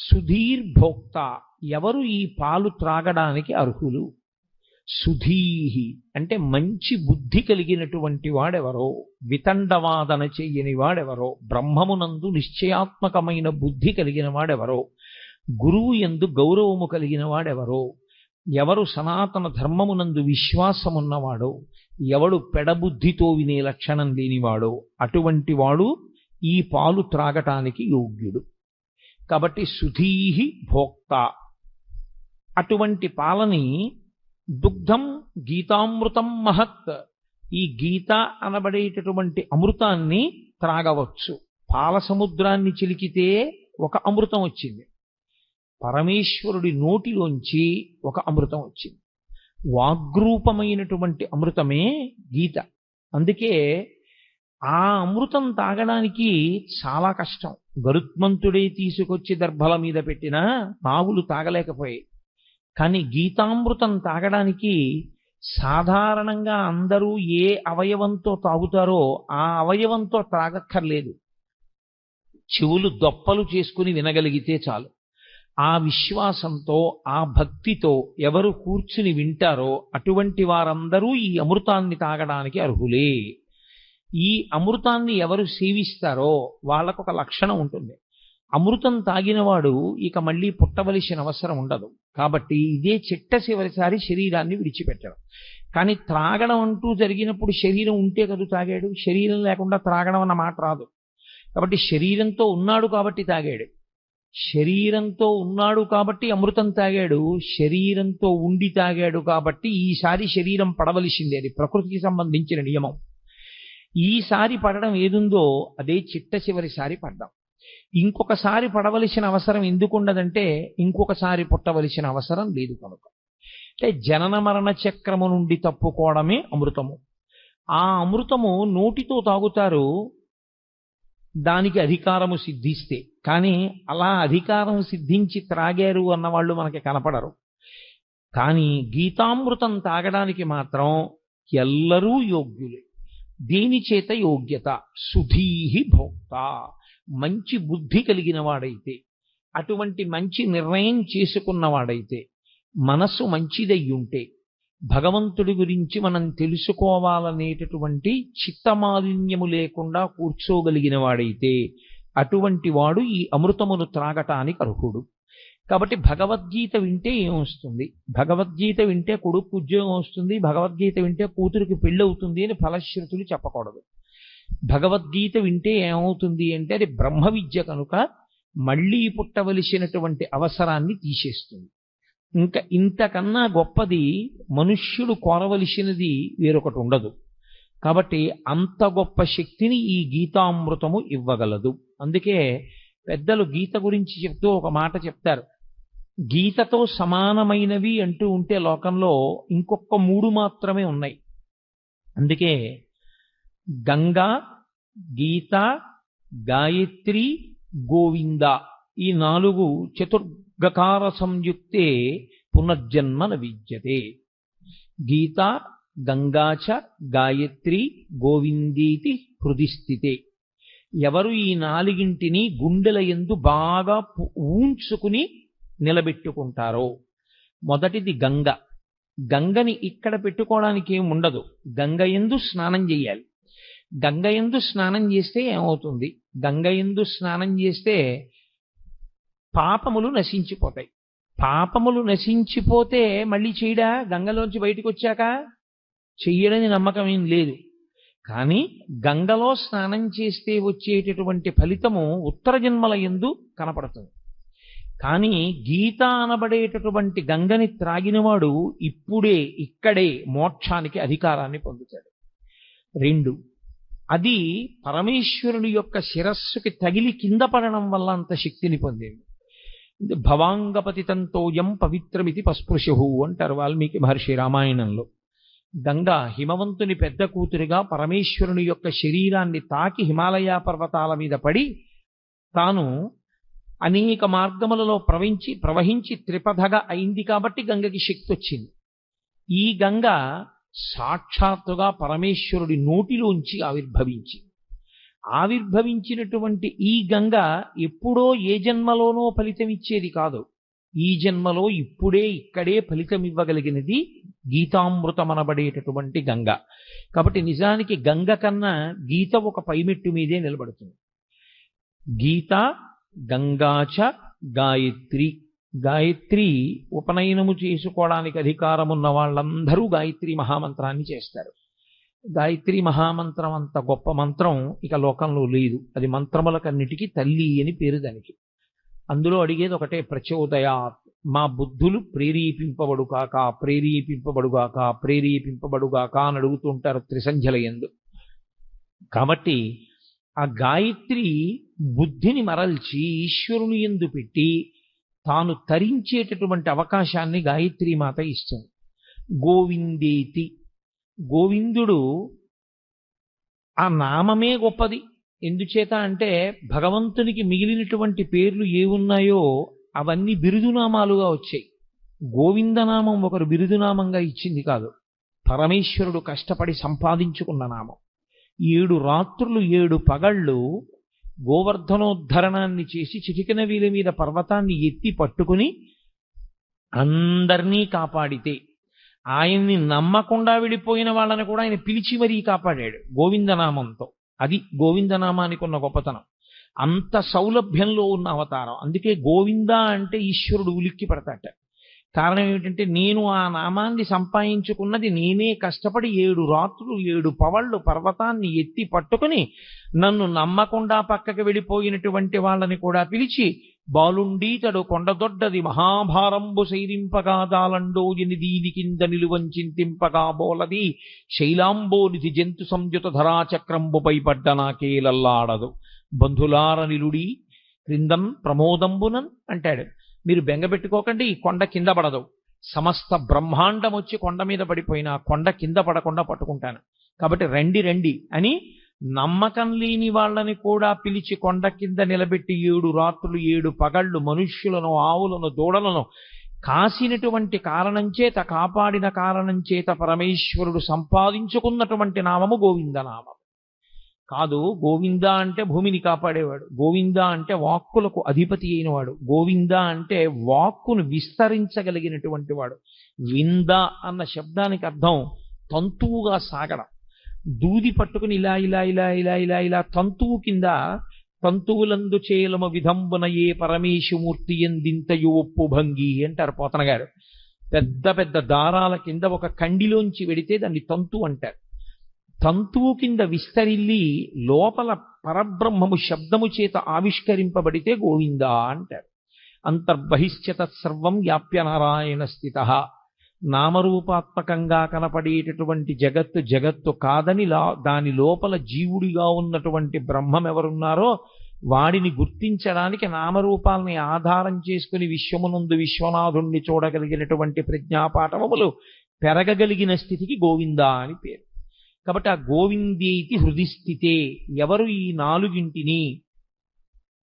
సుధీర్భోక్త, ఎవరు ఈ పాలు త్రాగడానికి అర్హులు? సుధీహి అంటే మంచి బుద్ధి కలిగినటువంటి వాడెవరో, వితండవాదన చెయ్యని వాడెవరో, బ్రహ్మమునందు నిశ్చయాత్మకమైన బుద్ధి కలిగిన వాడెవరో, గురువు యందు గౌరవము కలిగిన వాడెవరో, ఎవరు సనాతన ధర్మమునందు విశ్వాసమున్నవాడో, ఎవడు పెడబుద్ధితో వినే లక్షణం లేనివాడో అటువంటి వాడు ఈ పాలు త్రాగటానికి యోగ్యుడు. కాబట్టి సుధీహి భోక్త. అటువంటి పాలని దుగ్ధం గీతామృతం మహత్, ఈ గీత అనబడేటటువంటి అమృతాన్ని త్రాగవచ్చు. పాల సముద్రాన్ని చిలికితే ఒక అమృతం వచ్చింది, పరమేశ్వరుడి నోటిలోంచి ఒక అమృతం వచ్చింది. వాగ్రూపమైనటువంటి అమృతమే గీత. అందుకే ఆ అమృతం తాగడానికి చాలా కష్టం. గరుత్మంతుడే తీసుకొచ్చి దర్భల మీద పెట్టినా నావులు తాగలేకపోయాయి. కానీ గీతామృతం తాగడానికి సాధారణంగా అందరూ ఏ అవయవంతో తాగుతారో ఆ అవయవంతో తాగక్కర్లేదు, చెవులు దొప్పలు చేసుకుని వినగలిగితే చాలు. ఆ విశ్వాసంతో, ఆ భక్తితో ఎవరు కూర్చుని వింటారో అటువంటి వారందరూ ఈ అమృతాన్ని తాగడానికి అర్హులే. ఈ అమృతాన్ని ఎవరు సేవిస్తారో వాళ్ళకు ఒక లక్షణం ఉంటుంది. అమృతం తాగినవాడు ఇక మళ్ళీ పుట్టవలసిన అవసరం ఉండదు. కాబట్టి ఇదే చిట్ట చివరిసారి శరీరాన్ని విడిచిపెట్టడం. కానీ త్రాగడం అంటూ జరిగినప్పుడు శరీరం ఉంటే కదా తాగాడు, శరీరం లేకుండా త్రాగడం అన్న మాట రాదు. కాబట్టి శరీరంతో ఉన్నాడు కాబట్టి తాగాడు, శరీరంతో ఉన్నాడు కాబట్టి అమృతం తాగాడు, శరీరంతో ఉండి తాగాడు కాబట్టి ఈసారి శరీరం పడవలసిందే. అది ప్రకృతికి సంబంధించిన నియమం. ఈసారి పడడం ఏదుందో అదే చిట్ట చివరిసారి పడ్డాం. ఇంకొకసారి పడవలసిన అవసరం ఎందుకుండదంటే ఇంకొకసారి పుట్టవలసిన అవసరం లేదు కనుక. అంటే జనన మరణ చక్రము నుండి తప్పుకోవడమే అమృతము. ఆ అమృతము నోటితో తాగుతారు, దానికి అధికారము సిద్ధిస్తే. కానీ అలా అధికారం సిద్ధించి త్రాగారు అన్నవాళ్ళు మనకి కనపడరు. కానీ గీతామృతం తాగడానికి మాత్రం ఎల్లరూ యోగ్యులే. దేని చేత యోగ్యత? సుధీహి భోక్త, మంచి బుద్ధి కలిగిన వాడైతే, అటువంటి మంచి నిర్ణయం చేసుకున్నవాడైతే, మనస్సు మంచిదయ్యుంటే, భగవంతుడి గురించి మనం తెలుసుకోవాలనేటటువంటి చిత్తమాలిన్యము లేకుండా కూర్చోగలిగిన వాడైతే అటువంటి వాడు ఈ అమృతమును త్రాగటానికి అర్హుడు. కాబట్టి భగవద్గీత వింటే ఏమొస్తుంది? భగవద్గీత వింటే కొడుకు ఉద్యోగం వస్తుంది, భగవద్గీత వింటే కూతురికి పెళ్ళవుతుంది అని ఫలశ్రుతులు చెప్పకూడదు. భగవద్గీత వింటే ఏమవుతుంది అంటే అది బ్రహ్మ విద్య కనుక మళ్ళీ పుట్టవలసినటువంటి అవసరాన్ని తీసేస్తుంది. ఇంకా ఇంతకన్నా గొప్పది మనుష్యుడు కోరవలసినది వేరొకటి ఉండదు. కాబట్టి అంత గొప్ప శక్తిని ఈ గీతామృతము ఇవ్వగలదు. అందుకే పెద్దలు గీత గురించి చెప్తూ ఒక మాట చెప్తారు. గీతతో సమానమైనవి అంటూ ఉంటే లోకంలో ఇంకొక 3 మాత్రమే ఉన్నాయి. అందుకే గంగా, గీత, గాయత్రి, గోవింద ఈ 4 చతుర్గకార సంయుక్తే పునర్జన్మ న విద్యతే. గీత, గంగాచ, గాయత్రి, గోవిందీతి హృది స్థితే. ఎవరు ఈ 4ంటిని గుండెల యందు బాగా ఊంచుకుని నిలబెట్టుకుంటారో, మొదటిది గంగ. గంగని ఇక్కడ పెట్టుకోవడానికి ఏమి ఉండదు, గంగయందు స్నానం చేయాలి. గంగయందు స్నానం చేస్తే ఏమవుతుంది? గంగయందు స్నానం చేస్తే పాపములు నశించిపోతాయి. పాపములు నశించిపోతే మళ్ళీ చేయడా? గంగలోంచి బయటకు వచ్చాక చెయ్యడని నమ్మకం ఏం లేదు. కానీ గంగలో స్నానం చేస్తే వచ్చేటటువంటి ఫలితము ఉత్తర జన్మల యందు కనపడుతుంది. కానీ గీత అనబడేటటువంటి గంగని త్రాగినవాడు ఇప్పుడే ఇక్కడే మోక్షానికి అధికారాన్ని పొందుతాడు. 2, అది పరమేశ్వరుని యొక్క శిరస్సుకి తగిలి కింద పడడం వల్ల అంత శక్తిని పొందింది. భవాంగపతితంతోయం పవిత్రమితి పస్పృశు అంటారు వాల్మీకి మహర్షి రామాయణంలో. గంగ హిమవంతుని పెద్ద కూతురిగా పరమేశ్వరుని యొక్క శరీరాన్ని తాకి హిమాలయ పర్వతాల మీద పడి తాను అనేక మార్గములలో ప్రవహించి త్రిపథగా అయింది కాబట్టి గంగకి శక్తి వచ్చింది. ఈ గంగ సాక్షాత్తుగా పరమేశ్వరుడి నోటిలోంచి ఆవిర్భవించినటువంటి ఈ గంగ ఎప్పుడో ఏ జన్మలోనో ఫలితం ఇచ్చేది కాదు. ఈ జన్మలో ఇప్పుడే ఇక్కడే ఫలితం ఇవ్వగలిగినది గీతామృతమనబడేటటువంటి గంగ. కాబట్టి నిజానికి గంగ కన్నా గీత ఒక పైమెట్టు మీదే నిలబడుతుంది. గీత, గంగాచ, గాయత్రి. గాయత్రి ఉపనయనము చేసుకోవడానికి అధికారమున్న వాళ్ళందరూ గాయత్రి మహామంత్రాన్ని చేస్తారు. గాయత్రి మహామంత్రం అంత గొప్ప మంత్రం ఇక లోకంలో లేదు. అది మంత్రములకన్నిటికీ తల్లి అని పేరు దానికి. అందులో అడిగేది ఒకటే, ప్రచోదయాత్, మా బుద్ధులు ప్రేరేపింపబడుగాక ప్రేరేపింపబడుగాక ప్రేరేపింపబడుగాక అని అడుగుతూ ఉంటారు త్రిసంధ్యల యందు. కాబట్టి ఆ గాయత్రి బుద్ధిని మరల్చి ఈశ్వరుని యందు పెట్టి తాను తరించేటటువంటి అవకాశాన్ని గాయత్రి మాత ఇస్తుంది. గోవిందేతి, గోవిందుడు ఆ నామమే గొప్పది. ఎందుచేత అంటే భగవంతునికి మిగిలినటువంటి పేర్లు ఏమున్నాయో అవన్నీ బిరుదునామాలుగా వచ్చాయి. గోవిందనామం ఒకరు బిరుదునామంగా ఇచ్చింది కాదు, పరమేశ్వరుడు కష్టపడి సంపాదించుకున్న నామం. 7 రాత్రులు 7 పగళ్ళు గోవర్ధనోద్ధరణాన్ని చేసి చిటికెన వీల మీద పర్వతాన్ని ఎత్తి పట్టుకుని అందరినీ కాపాడితే, ఆయన్ని నమ్మకుండా వెళ్ళిపోయిన వాళ్ళని కూడా ఆయన పిలిచి మరీ కాపాడాడు గోవిందనామంతో. అది గోవిందనామానికి ఉన్న గొప్పతనం. అంత సౌలభ్యంలో ఉన్న అవతారం. అందుకే గోవింద అంటే ఈశ్వరుడు ఉలిక్కి పడతాట. కారణం ఏమిటంటే, నేను ఆ నామాన్ని సంపాదించుకున్నది నేనే కష్టపడి 7 రాత్రులు 7 పవళ్ళు పర్వతాన్ని ఎత్తి పట్టుకుని, నన్ను నమ్మకుండా పక్కకి వెళ్ళిపోయినటువంటి వాళ్ళని కూడా పిలిచి, బాలుండీతడు కొండదొడ్డది మహాభారంబు సైరింపగా దాలండోజిని దీని కింద నిలువంచింతింపగా బోలది శైలాంబోనిధి జంతు సంయుత ధరాచక్రంబుపై పడ్డ నాకేలల్లాడదు బంధులార నిలుడి క్రిందన్ ప్రమోదంబునన్ అంటాడు. మీరు బెంగపెట్టుకోకండి, ఈ కొండ కింద పడదు. సమస్త బ్రహ్మాండం వచ్చి కొండ మీద పడిపోయినా కొండ కింద పడకుండా పట్టుకుంటాను. కాబట్టి రండి రండి అని నమ్మకం లేని వాళ్ళని కూడా పిలిచి కొండ కింద నిలబెట్టి 7 రాత్రులు 7 పగళ్ళు మనుష్యులను ఆవులను దూడలను కాసినటువంటి కారణం చేత, కాపాడిన కారణం చేత పరమేశ్వరుడు సంపాదించుకున్నటువంటి నామము గోవిందనామం. కాదు, గోవింద అంటే భూమిని కాపాడేవాడు, గోవింద అంటే వాక్కులకు అధిపతి అయినవాడు, గోవింద అంటే వాక్కును విస్తరించగలిగినటువంటి వాడు. వింద అన్న శబ్దానికి అర్థం తంతువుగా సాగడం. దూది పట్టుకుని ఇలా ఇలా ఇలా ఇలా ఇలా ఇలా తంతువు కింద తంతువులందు చేలమ విధంబున ఏ పరమేశమూర్తి ఎందింతయు ఒప్పు భంగి అంటారు పోతన గారు. పెద్ద పెద్ద దారాల కింద ఒక కండిలోంచి వెడితే దాన్ని తంతు అంటారు. తంతువు కింద విస్తరిల్లి లోపల పరబ్రహ్మము శబ్దము చేత ఆవిష్కరింపబడితే గోవింద అంటారు. అంతర్బహిష్య తత్సర్వం వ్యాప్య నారాయణ స్థిత. నామరూపాత్మకంగా కనపడేటటువంటి జగత్తు కాదని దాని లోపల జీవుడిగా ఉన్నటువంటి బ్రహ్మం ఎవరున్నారో వాడిని గుర్తించడానికి నామరూపాలని ఆధారం చేసుకుని విశ్వమునందు విశ్వనాథుణ్ణి చూడగలిగినటువంటి ప్రజ్ఞాపాఠవములు పెరగగలిగిన స్థితికి గోవింద అని పేరు. కాబట్టి ఆ గోవిందేతి హృదిస్థితే, ఎవరు ఈ 4గింటిని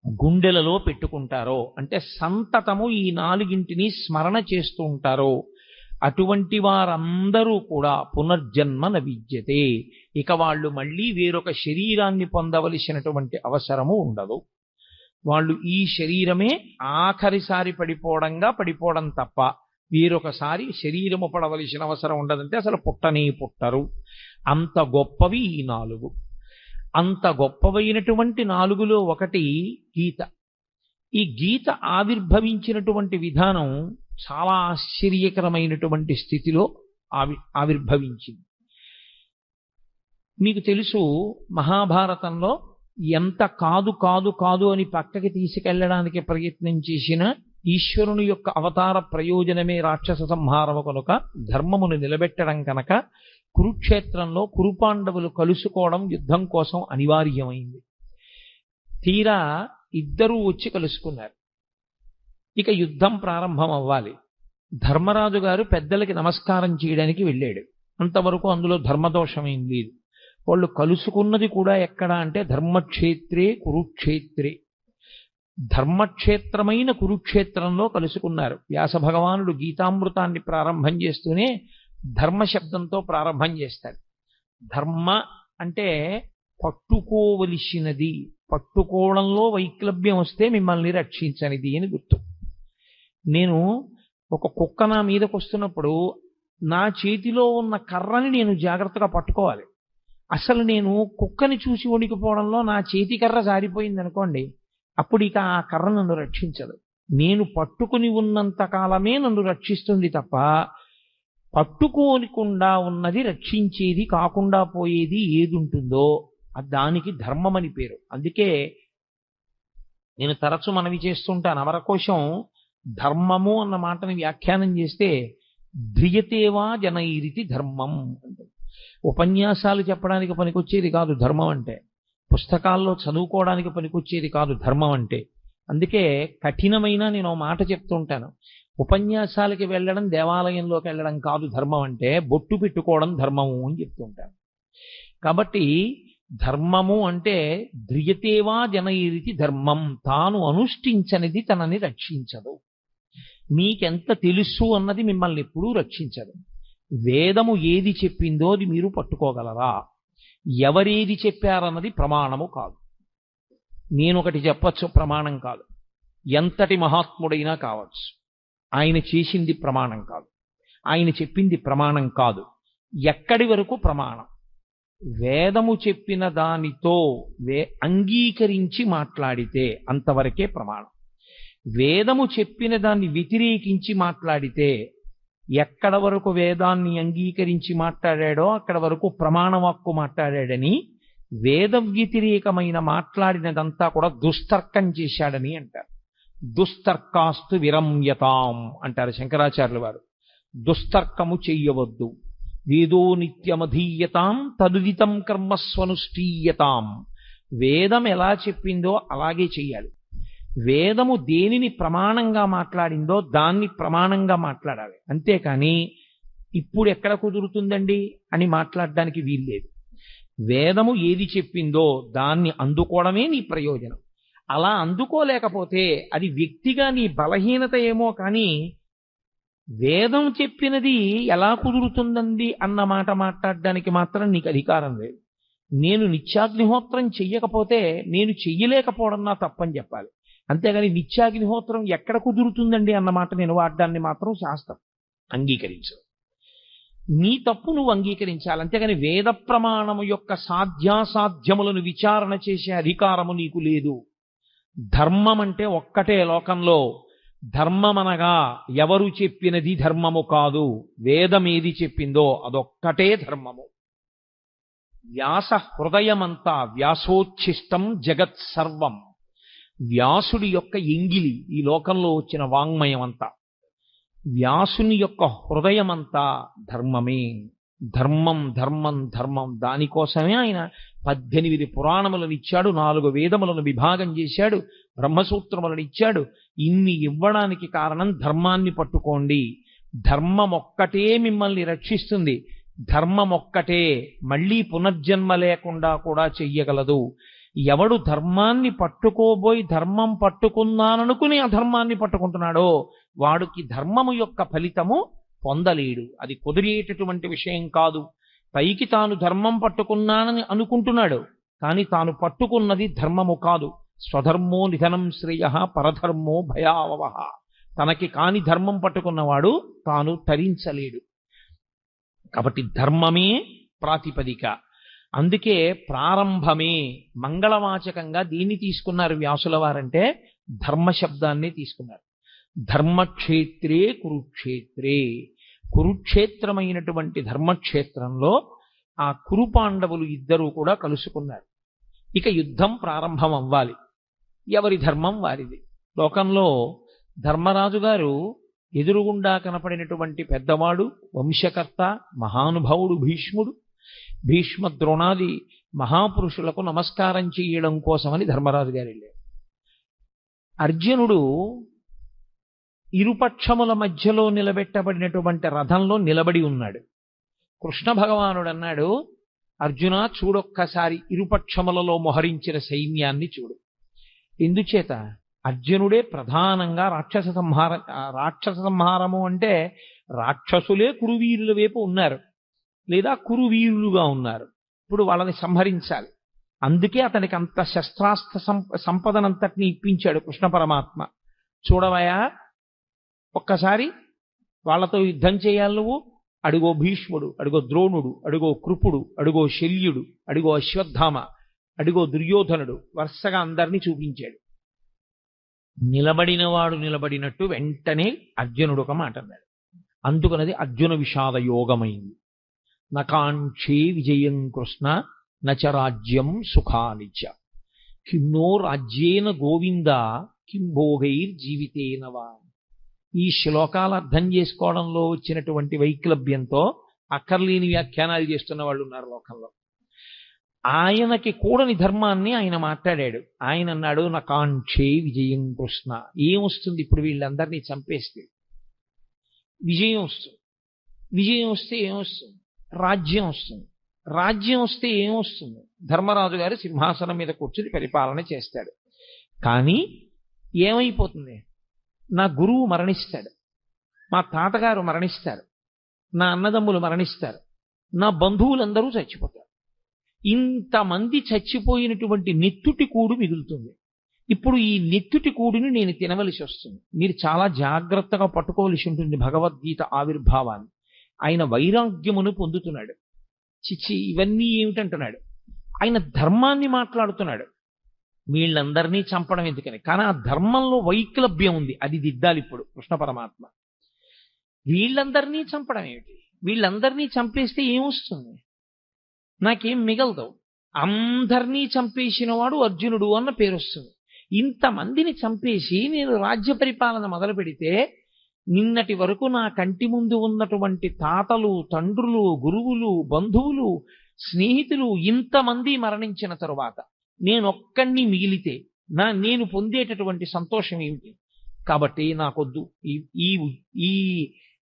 గుండెలలో పెట్టుకుంటారో, అంటే సంతతము ఈ 4గింటిని స్మరణ చేస్తూ ఉంటారో, అటువంటి వారందరూ కూడా పునర్జన్మ న విద్యతే, ఇక వాళ్ళు మళ్ళీ వేరొక శరీరాన్ని పొందవలసినటువంటి అవసరము ఉండదు. వాళ్ళు ఈ శరీరమే ఆఖరిసారి పడిపోవడం తప్ప వేరొకసారి శరీరము పడవలసిన అవసరం ఉండదంటే అసలు పుట్టనే పుట్టరు. అంత గొప్పవి ఈ 4. అంత గొప్పవైనటువంటి 4లో ఒకటి గీత. ఈ గీత ఆవిర్భవించినటువంటి విధానం చాలా ఆశ్చర్యకరమైనటువంటి స్థితిలో ఆవిర్భవించింది. మీకు తెలుసు, మహాభారతంలో ఎంత కాదు కాదు కాదు అని పక్కకి తీసుకెళ్లడానికి ప్రయత్నం చేసిన ఈశ్వరుని యొక్క అవతార ప్రయోజనమే రాక్షస సంహారము కనుక, ధర్మమును నిలబెట్టడం కనుక కురుక్షేత్రంలో కురుపాండవులు కలుసుకోవడం యుద్ధం కోసం అనివార్యమైంది. తీరా ఇద్దరూ వచ్చి కలుసుకున్నారు. ఇక యుద్ధం ప్రారంభం అవ్వాలి. ధర్మరాజు గారు పెద్దలకి నమస్కారం చేయడానికి వెళ్ళాడు. అంతవరకు అందులో ధర్మదోషమేం లేదు. వాళ్ళు కలుసుకున్నది కూడా ఎక్కడ అంటే ధర్మక్షేత్రే కురుక్షేత్రే, ధర్మక్షేత్రమైన కురుక్షేత్రంలో కలుసుకున్నారు. వ్యాస భగవానుడు గీతామృతాన్ని ప్రారంభం చేస్తూనే ధర్మ శబ్దంతో ప్రారంభం చేస్తాడు. ధర్మ అంటే పట్టుకోవలసినది, పట్టుకోవడంలో వైక్లభ్యం వస్తే మిమ్మల్ని రక్షించనిది అని గుర్తు. నేను ఒక కుక్క నా మీదకి వస్తున్నప్పుడు నా చేతిలో ఉన్న కర్రని నేను జాగ్రత్తగా పట్టుకోవాలి. అసలు నేను కుక్కని చూసి వణికిపోవడంలో నా చేతి కర్ర జారిపోయింది అనుకోండి, అప్పుడు ఇక ఆ కర్ర నన్ను రక్షించదు. నేను పట్టుకుని ఉన్నంత కాలమే నన్ను రక్షిస్తుంది తప్ప పట్టుకోనికుండా ఉన్నది రక్షించేది కాకుండా పోయేది ఏది ఉంటుందో దానికి ధర్మం అని పేరు. అందుకే నేను తరచు మనవి చేస్తుంటాను, అమరకోశం ధర్మము అన్న మాటని వ్యాఖ్యానం చేస్తే ధ్రియతేవా జనైరితి ధర్మం. ఉపన్యాసాలు చెప్పడానికి పనికొచ్చేది కాదు ధర్మం అంటే, పుస్తకాల్లో చదువుకోవడానికి పనికొచ్చేది కాదు ధర్మం అంటే. అందుకే కఠినమైన నేను మాట చెప్తుంటాను, ఉపన్యాసాలకి వెళ్ళడం దేవాలయంలోకి వెళ్ళడం కాదు ధర్మం అంటే, బొట్టు పెట్టుకోవడం ధర్మము అని చెప్తుంటాను. కాబట్టి ధర్మము అంటే ధ్రియతేవా జనైరితి ధర్మం, తాను అనుష్ఠించనిది తనని రక్షించదు. మీకెంత తెలుసు అన్నది మిమ్మల్ని ఎప్పుడూ రక్షించదు. వేదము ఏది చెప్పిందో అది మీరు పట్టుకోగలరా? ఎవరేది చెప్పారన్నది ప్రమాణము కాదు. నేనొకటి చెప్పచ్చు, ప్రమాణం కాదు. ఎంతటి మహాత్ముడైనా కావచ్చు, ఆయన చేసింది ప్రమాణం కాదు, ఆయన చెప్పింది ప్రమాణం కాదు. ఎక్కడి వరకు ప్రమాణం? వేదము చెప్పిన దానితో అంగీకరించి మాట్లాడితే అంతవరకే ప్రమాణం. వేదము చెప్పిన దాన్ని వ్యతిరేకించి మాట్లాడితే ఎక్కడ వరకు వేదాన్ని అంగీకరించి మాట్లాడాడో అక్కడ వరకు ప్రమాణవాక్కు మాట్లాడాడని, వేద వ్యతిరేకమైన మాట్లాడినదంతా కూడా దుస్తర్కం చేశాడని అంటారు. దుస్తర్కాస్తు విరమ్యతాం అంటారు శంకరాచార్యుల వారు. దుస్తర్కము చెయ్యవద్దు. వేదో నిత్యమధీయతాం తదుదితం కర్మస్వనుష్ఠీయతాం. వేదం ఎలా చెప్పిందో అలాగే చెయ్యాలి. వేదము దేనిని ప్రమాణంగా మాట్లాడిందో దాన్ని ప్రమాణంగా మాట్లాడాలి. అంతేకాని ఇప్పుడు ఎక్కడ కుదురుతుందండి అని మాట్లాడడానికి వీల్లేదు. వేదము ఏది చెప్పిందో దాన్ని అందుకోవడమే నీ ప్రయోజనం. అలా అందుకోలేకపోతే అది వ్యక్తిగా నీ బలహీనత ఏమో కానీ వేదం చెప్పినది ఎలా కుదురుతుందండి అన్న మాట మాట్లాడడానికి మాత్రం నీకు అధికారం లేదు. నేను నిత్యాగ్నిహోత్రం చెయ్యకపోతే నేను చెయ్యలేకపోవడం నా తప్పని చెప్పాలి. అంతేగాని నిత్యాగ్నిహోత్రం ఎక్కడ కుదురుతుందండి అన్న మాట నేను వాడడాన్ని మాత్రం శాస్త్రం అంగీకరించు. నీ తప్పు నువ్వు అంగీకరించాలి. అంతేగాని వేద ప్రమాణము యొక్క సాధ్యాసాధ్యములను విచారణ చేసే అధికారము నీకు లేదు. ధర్మం అంటే ఒక్కటే లోకంలో. ధర్మమనగా ఎవరు చెప్పినది ధర్మము కాదు, వేదం ఏది చెప్పిందో అదొక్కటే ధర్మము. వ్యాస హృదయమంతా వ్యాసోచ్ఛిష్టం జగత్ సర్వం. వ్యాసుడి యొక్క ఎంగిలి ఈ లోకంలో వచ్చిన వాంగ్మయం అంతా. వ్యాసుని యొక్క హృదయమంతా ధర్మమే. ధర్మం ధర్మం ధర్మం. దానికోసమే ఆయన 18 పురాణములను ఇచ్చాడు, 4 వేదములను విభాగం చేశాడు, బ్రహ్మసూత్రములను ఇచ్చాడు. ఇన్ని ఇవ్వడానికి కారణం ధర్మాన్ని పట్టుకోండి. ధర్మం ఒక్కటే మిమ్మల్ని రక్షిస్తుంది. ధర్మం ఒక్కటే మళ్ళీ పునర్జన్మ లేకుండా కూడా చెయ్యగలదు. ఎవడు ధర్మాన్ని పట్టుకోబోయి ధర్మం పట్టుకున్నాననుకుని అధర్మాన్ని పట్టుకుంటున్నాడో వాడికి ధర్మము యొక్క ఫలితము పొందలేడు. అది కుదిరేటటువంటి విషయం కాదు. పైకి తాను ధర్మం పట్టుకున్నానని అనుకుంటున్నాడు, కానీ తాను పట్టుకున్నది ధర్మము కాదు. స్వధర్మో నిధనం శ్రేయ పరధర్మో భయావహ. తనకి కాని ధర్మం పట్టుకున్నవాడు తాను తరించలేడు. కాబట్టి ధర్మమే ప్రాతిపదిక. అందుకే ప్రారంభమే మంగళవాచకంగా దీన్ని తీసుకున్నారు వ్యాసుల వారంటే ధర్మశబ్దాన్ని తీసుకున్నారు. ధర్మక్షేత్రే కురుక్షేత్రే. కురుక్షేత్రమైనటువంటి ధర్మక్షేత్రంలో ఆ కురుపాండవులు ఇద్దరూ కూడా కలుసుకున్నారు. ఇక యుద్ధం ప్రారంభం అవ్వాలి. ఎవరి ధర్మం వారిది. లోకంలో ధర్మరాజు గారు ఎదురుగుండా కనపడినటువంటి పెద్దవాడు, వంశకర్త, మహానుభావుడు భీష్ముడు. భీష్మ ద్రోణాది మహాపురుషులకు నమస్కారం చేయడం కోసమని ధర్మరాజు గారు వెళ్ళారు. అర్జునుడు ఇరుపక్షముల మధ్యలో నిలబెట్టబడినటువంటి రథంలో నిలబడి ఉన్నాడు. కృష్ణ భగవానుడు అన్నాడు, అర్జున చూడొక్కసారి ఇరుపక్షములలో మొహరించిన సైన్యాన్ని చూడు. ఎందుచేత అర్జునుడే ప్రధానంగా రాక్షస సంహారము అంటే రాక్షసులే కురువీరుల వైపు ఉన్నారు, లేదా కురువీరులుగా ఉన్నారు. ఇప్పుడు వాళ్ళని సంహరించాలి. అందుకే అతనికి అంత శస్త్రాస్త్ర సంపదనంతటిని ఇప్పించాడు కృష్ణ పరమాత్మ. చూడవయా, ఒక్కసారి వాళ్ళతో యుద్ధం చేయాలి నువ్వు. అడుగో భీష్ముడు, అడుగో ద్రోణుడు, అడుగో కృపుడు, అడుగో శల్యుడు, అడుగో అశ్వత్థామ, అడుగో దుర్యోధనుడు, వరుసగా అందరినీ చూపించాడు. నిలబడినవాడు నిలబడినట్టు వెంటనే అర్జునుడు ఒక మాట అన్నాడు. అందుకనది అర్జున విషాద యోగమైంది. నకాంక్షే విజయం కృష్ణ నచ రాజ్యం సుఖానిచ కిన్నో రాజ్యేన గోవింద కిం భోగైర్జీవితేనవా. ఈ శ్లోకాలు అర్థం చేసుకోవడంలో వచ్చినటువంటి వైక్లభ్యంతో అక్కర్లేని వ్యాఖ్యానాలు చేస్తున్న వాళ్ళు ఉన్నారు లోకంలో. ఆయనకి కూడని ధర్మాన్ని ఆయన మాట్లాడాడు. ఆయన అన్నాడు, నకాంక్షే విజయం కృష్ణ. ఏమొస్తుంది ఇప్పుడు వీళ్ళందరినీ చంపేస్తే? విజయం వస్తుంది. విజయం వస్తే ఏమొస్తుంది? రాజ్యం వస్తుంది. రాజ్యం వస్తే ఏమొస్తుంది? ధర్మరాజు గారు సింహాసనం మీద కూర్చుని పరిపాలన చేస్తాడు. కానీ ఏమైపోతుంది? నా గురువు మరణిస్తాడు, మా తాతగారు మరణిస్తారు, నా అన్నదమ్ములు మరణిస్తారు, నా బంధువులందరూ చచ్చిపోతారు. ఇంతమంది చచ్చిపోయినటువంటి నెత్తుటి కూడు మిగులుతుంది. ఇప్పుడు ఈ నెత్తుటి కూడుని నేను తినవలసి వస్తుంది. మీరు చాలా జాగ్రత్తగా పట్టుకోవలసి ఉంటుంది భగవద్గీత ఆవిర్భావాన్ని. ఆయన వైరాగ్యమును పొందుతున్నాడు. చిచి ఇవన్నీ ఏమిటంటున్నాడు. ఆయన ధర్మాన్ని మాట్లాడుతున్నాడు. వీళ్ళందరినీ చంపడం ఎందుకని, కానీ ఆ ధర్మంలో వైక్లభ్యం ఉంది, అది దిద్దాలి ఇప్పుడు కృష్ణ పరమాత్మ. వీళ్ళందరినీ చంపడం ఏమిటి, వీళ్ళందరినీ చంపేస్తే ఏమొస్తుంది, నాకేం మిగలదు. అందరినీ చంపేసిన వాడు అర్జునుడు అన్న పేరు వస్తుంది. ఇంతమందిని చంపేసి నేను రాజ్య పరిపాలన మొదలు పెడితే నిన్నటి వరకు నా కంటి ముందు ఉన్నటువంటి తాతలు, తండ్రులు, గురువులు, బంధువులు, స్నేహితులు ఇంతమంది మరణించిన తరువాత నేనొక్కడిని మిగిలితే నేను పొందేటటువంటి సంతోషం ఏమిటి? కాబట్టి నాకొద్దు ఈ ఈ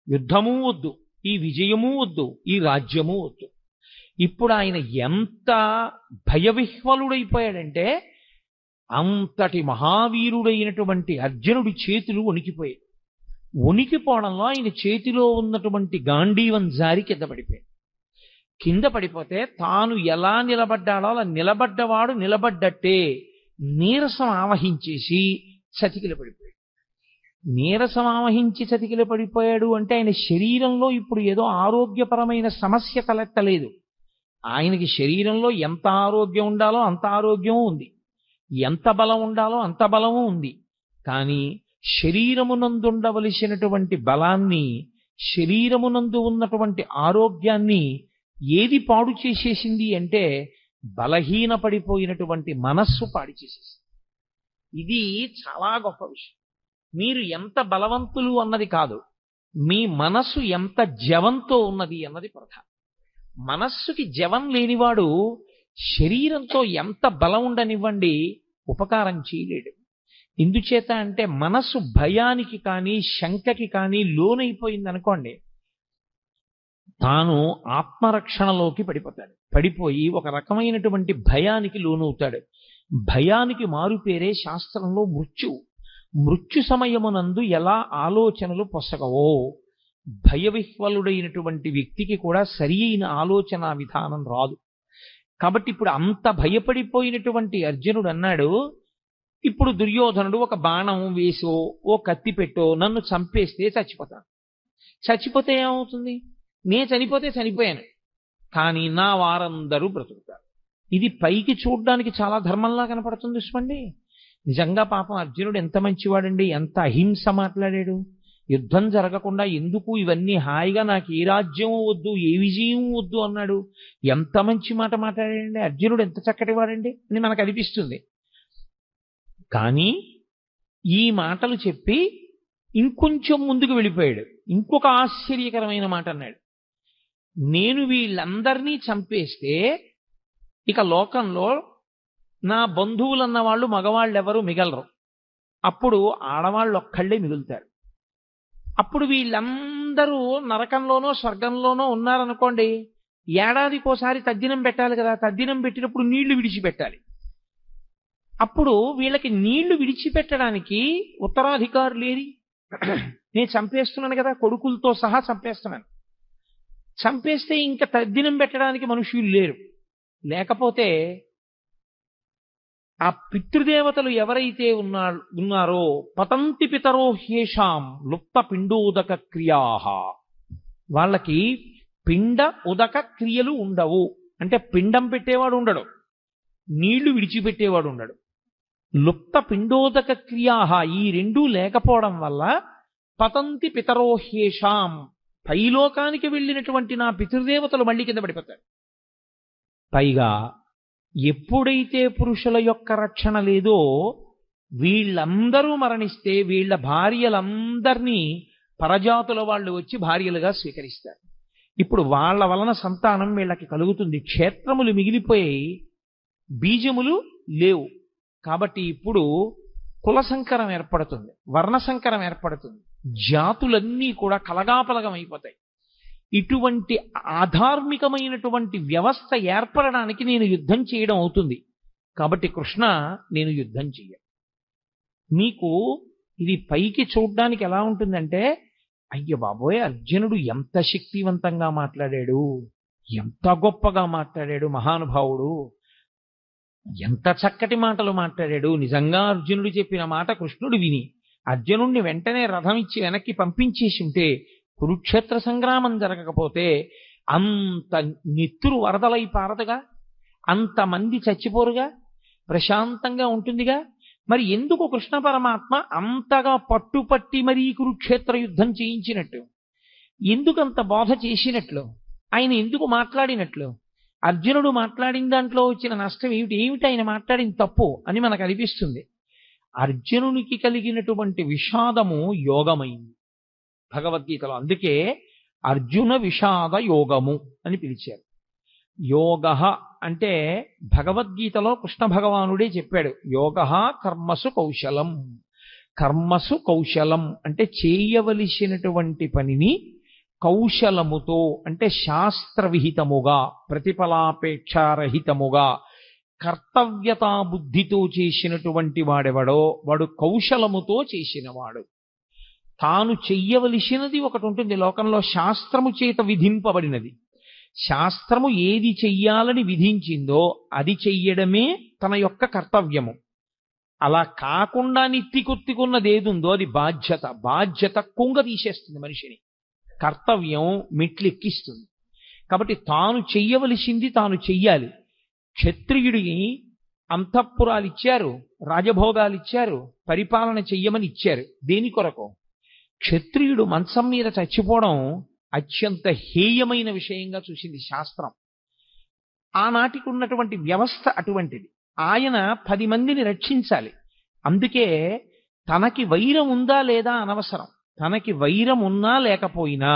యుద్ధము వద్దు, ఈ విజయము వద్దు, ఈ రాజ్యము వద్దు. ఇప్పుడు ఆయన ఎంత భయవిహ్వలుడైపోయాడంటే అంతటి మహావీరుడైనటువంటి అర్జునుడి చేతులు వణికిపోయాయి. వణికిపోవడంలో ఆయన చేతిలో ఉన్నటువంటి గాంధీవం జారి కింద పడిపోయాడు. కింద పడిపోతే తాను ఎలా నిలబడ్డాడో అలా నిలబడ్డవాడు నిలబడ్డట్టే నీరసం ఆవహించేసి చతికిల పడిపోయాడు. నీరసం ఆవహించి చతికిల పడిపోయాడు అంటే ఆయన శరీరంలో ఇప్పుడు ఏదో ఆరోగ్యపరమైన సమస్య తలెత్తలేదు. ఆయనకి శరీరంలో ఎంత ఆరోగ్యం ఉండాలో అంత ఆరోగ్యము ఉంది, ఎంత బలం ఉండాలో అంత బలము ఉంది. కానీ శరీరమునందుండవలసినటువంటి బలాన్ని, శరీరమునందు ఉన్నటువంటి ఆరోగ్యాన్ని ఏది పాడు చేసేసింది అంటే బలహీన పడిపోయినటువంటి మనస్సు పాడు చేసేసింది. ఇది చాలా గొప్ప విషయం. మీరు ఎంత బలవంతులు అన్నది కాదు, మీ మనస్సు ఎంత జవంతో ఉన్నది అన్నది ప్రధానం. మనస్సుకి జవం లేనివాడు శరీరంతో ఎంత బలం ఉండనివ్వండి ఉపకారం చేయలేడు. ఎందుచేత అంటే మనస్సు భయానికి కానీ శంకకి కానీ లోనైపోయిందనుకోండి, తాను ఆత్మరక్షణలోకి పడిపోతాడు. పడిపోయి ఒక రకమైనటువంటి భయానికి లోనవుతాడు. భయానికి మారుపేరే శాస్త్రంలో మృత్యు. మృత్యు సమయమునందు ఎలా ఆలోచనలు పొసగవో భయవిహ్వలుడైనటువంటి వ్యక్తికి కూడా సరి అయిన ఆలోచన విధానం రాదు. కాబట్టి ఇప్పుడు అంత భయపడిపోయినటువంటి అర్జునుడు అన్నాడు, ఇప్పుడు దుర్యోధనుడు ఒక బాణం వేసో ఓ కత్తి పెట్టో నన్ను చంపేస్తే చచ్చిపోతాను. చచ్చిపోతే ఏమవుతుంది? నే చనిపోతే చనిపోయాను, కానీ నా వారందరూ బ్రతుకుతారు. ఇది పైకి చూడడానికి చాలా ధర్మంలా కనపడుతుంది చూసుకోండి. నిజంగా పాపం అర్జునుడు ఎంత మంచివాడండి, ఎంత అహింస మాట్లాడాడు. యుద్ధం జరగకుండా ఎందుకు ఇవన్నీ హాయిగా నాకు ఏ రాజ్యం వద్దు, ఏ విజయం వద్దు అన్నాడు. ఎంత మంచి మాట మాట్లాడాడండి అర్జునుడు, ఎంత చక్కటి వాడండి అని మనకు అనిపిస్తుంది. కానీ ఈ మాటలు చెప్పి ఇంకొంచెం ముందుకు వెళ్ళిపోయాడు. ఇంకొక ఆశ్చర్యకరమైన మాట అన్నాడు, నేను వీళ్ళందరినీ చంపేస్తే ఇక లోకంలో నా బంధువులన్న వాళ్ళు మగవాళ్ళు ఎవరు మిగలరు, అప్పుడు ఆడవాళ్ళు ఒక్కళ్ళే మిగులుతారు. అప్పుడు వీళ్ళందరూ నరకంలోనో స్వర్గంలోనో ఉన్నారనుకోండి, ఏడాదికోసారి తద్దినం పెట్టాలి కదా, తద్దినం పెట్టినప్పుడు నీళ్లు విడిచిపెట్టాలి. అప్పుడు వీళ్ళకి నీళ్లు విడిచిపెట్టడానికి ఉత్తరాధికారులు ఏది? నేను చంపేస్తున్నాను కదా, కొడుకులతో సహా చంపేస్తున్నాను. చంపేస్తే ఇంకా తద్దినం పెట్టడానికి మనుషులు లేరు. లేకపోతే ఆ పితృదేవతలు ఎవరైతే ఉన్నారో పతంతి పితరో హ్యేషాం లుప్త పిండోదక క్రియా, వాళ్ళకి పిండ ఉదక క్రియలు ఉండవు. అంటే పిండం పెట్టేవాడు ఉండడు, నీళ్లు విడిచిపెట్టేవాడు ఉండడు. లుప్త పిండోదక క్రియా, ఈ రెండూ లేకపోవడం వల్ల పతంతి పితరో హ్యేషాం, పైలోకానికి వెళ్ళినటువంటి నా పితృదేవతలు మళ్ళీ కింద పడిపోతారు. పైగా ఎప్పుడైతే పురుషుల యొక్క రక్షణ లేదో వీళ్ళందరూ మరణిస్తే వీళ్ళ భార్యలందరినీ పరజాతుల వాళ్ళు వచ్చి భార్యలుగా స్వీకరిస్తారు. ఇప్పుడు వాళ్ళ వలన సంతానం వీళ్ళకి కలుగుతుంది. క్షేత్రములు మిగిలిపోయి బీజములు లేవు. కాబట్టి ఇప్పుడు కుల సంకరం ఏర్పడుతుంది, వర్ణ సంకరం ఏర్పడుతుంది, జాతులన్నీ కూడా కలగాపలగం అయిపోతాయి. ఇటువంటి ఆధార్మికమైనటువంటి వ్యవస్థ ఏర్పడడానికి నేను యుద్ధం చేయడం అవుతుంది. కాబట్టి కృష్ణ, నేను యుద్ధం చెయ్య. మీకు ఇది పైకి చూడడానికి ఎలా ఉంటుందంటే, అయ్య బాబోయ్ అర్జునుడు ఎంత శక్తివంతంగా మాట్లాడాడు, ఎంత గొప్పగా మాట్లాడాడు మహానుభావుడు, ఎంత చక్కటి మాటలు మాట్లాడాడు. నిజంగా అర్జునుడు చెప్పిన మాట కృష్ణుడు విని అర్జునుడిని వెంటనే రథం ఇచ్చి వెనక్కి పంపించేసి ఉంటే, కురుక్షేత్ర సంగ్రామం జరగకపోతే అంత నెత్తురు వరదలై పారదుగా, అంతమంది చచ్చిపోరుగా, ప్రశాంతంగా ఉంటుందిగా. మరి ఎందుకు కృష్ణ పరమాత్మ అంతగా పట్టుపట్టి మరీ కురుక్షేత్ర యుద్ధం చేయించినట్టు, ఎందుకంత బోధ చేసినట్లు, ఆయన ఎందుకు మాట్లాడినట్లు? అర్జునుడు మాట్లాడిన దాంట్లో వచ్చిన నష్టం ఏమిటి ఆయన మాట్లాడిన తప్పు అని మనకు అనిపిస్తుంది. అర్జునునికి కలిగినటువంటి విషాదము యోగమైంది భగవద్గీతలో. అందుకే అర్జున విషాద యోగము అని పిలిచారు. యోగ అంటే భగవద్గీతలో కృష్ణ భగవానుడే చెప్పాడు, యోగ కర్మసు కౌశలం. కర్మసు కౌశలం అంటే చేయవలసినటువంటి పనిని కౌశలముతో, అంటే శాస్త్రవిహితముగా, ప్రతిఫలాపేక్షారహితముగా, కర్తవ్యతా బుద్ధితో చేసినటువంటి వాడెవడో వాడు కౌశలముతో చేసినవాడు. తాను చెయ్యవలసినది ఒకటి ఉంటుంది లోకంలో, శాస్త్రము చేత విధింపబడినది. శాస్త్రము ఏది చెయ్యాలని విధించిందో అది చెయ్యడమే తన యొక్క కర్తవ్యము. అలా కాకుండా నిత్తికొత్తికున్నది ఏదుందో అది బాధ్యత. బాధ్యత కుంగ తీసేస్తుంది మనిషిని, కర్తవ్యం మెట్లెక్కిస్తుంది. కాబట్టి తాను చెయ్యవలసింది తాను చెయ్యాలి. క్షత్రియుడికి అంతఃపురాలు ఇచ్చారు, రాజభోగాలు ఇచ్చారు, పరిపాలన చెయ్యమని ఇచ్చారు. దేని కొరకు? క్షత్రియుడు మంచం మీద చచ్చిపోవడం అత్యంత హేయమైన విషయంగా చూసింది శాస్త్రం. ఆనాటికి ఉన్నటువంటి వ్యవస్థ అటువంటిది. ఆయన 10 మందిని రక్షించాలి. అందుకే తనకి వైరం ఉందా లేదా అనవసరం. తనకి వైరం ఉన్నా లేకపోయినా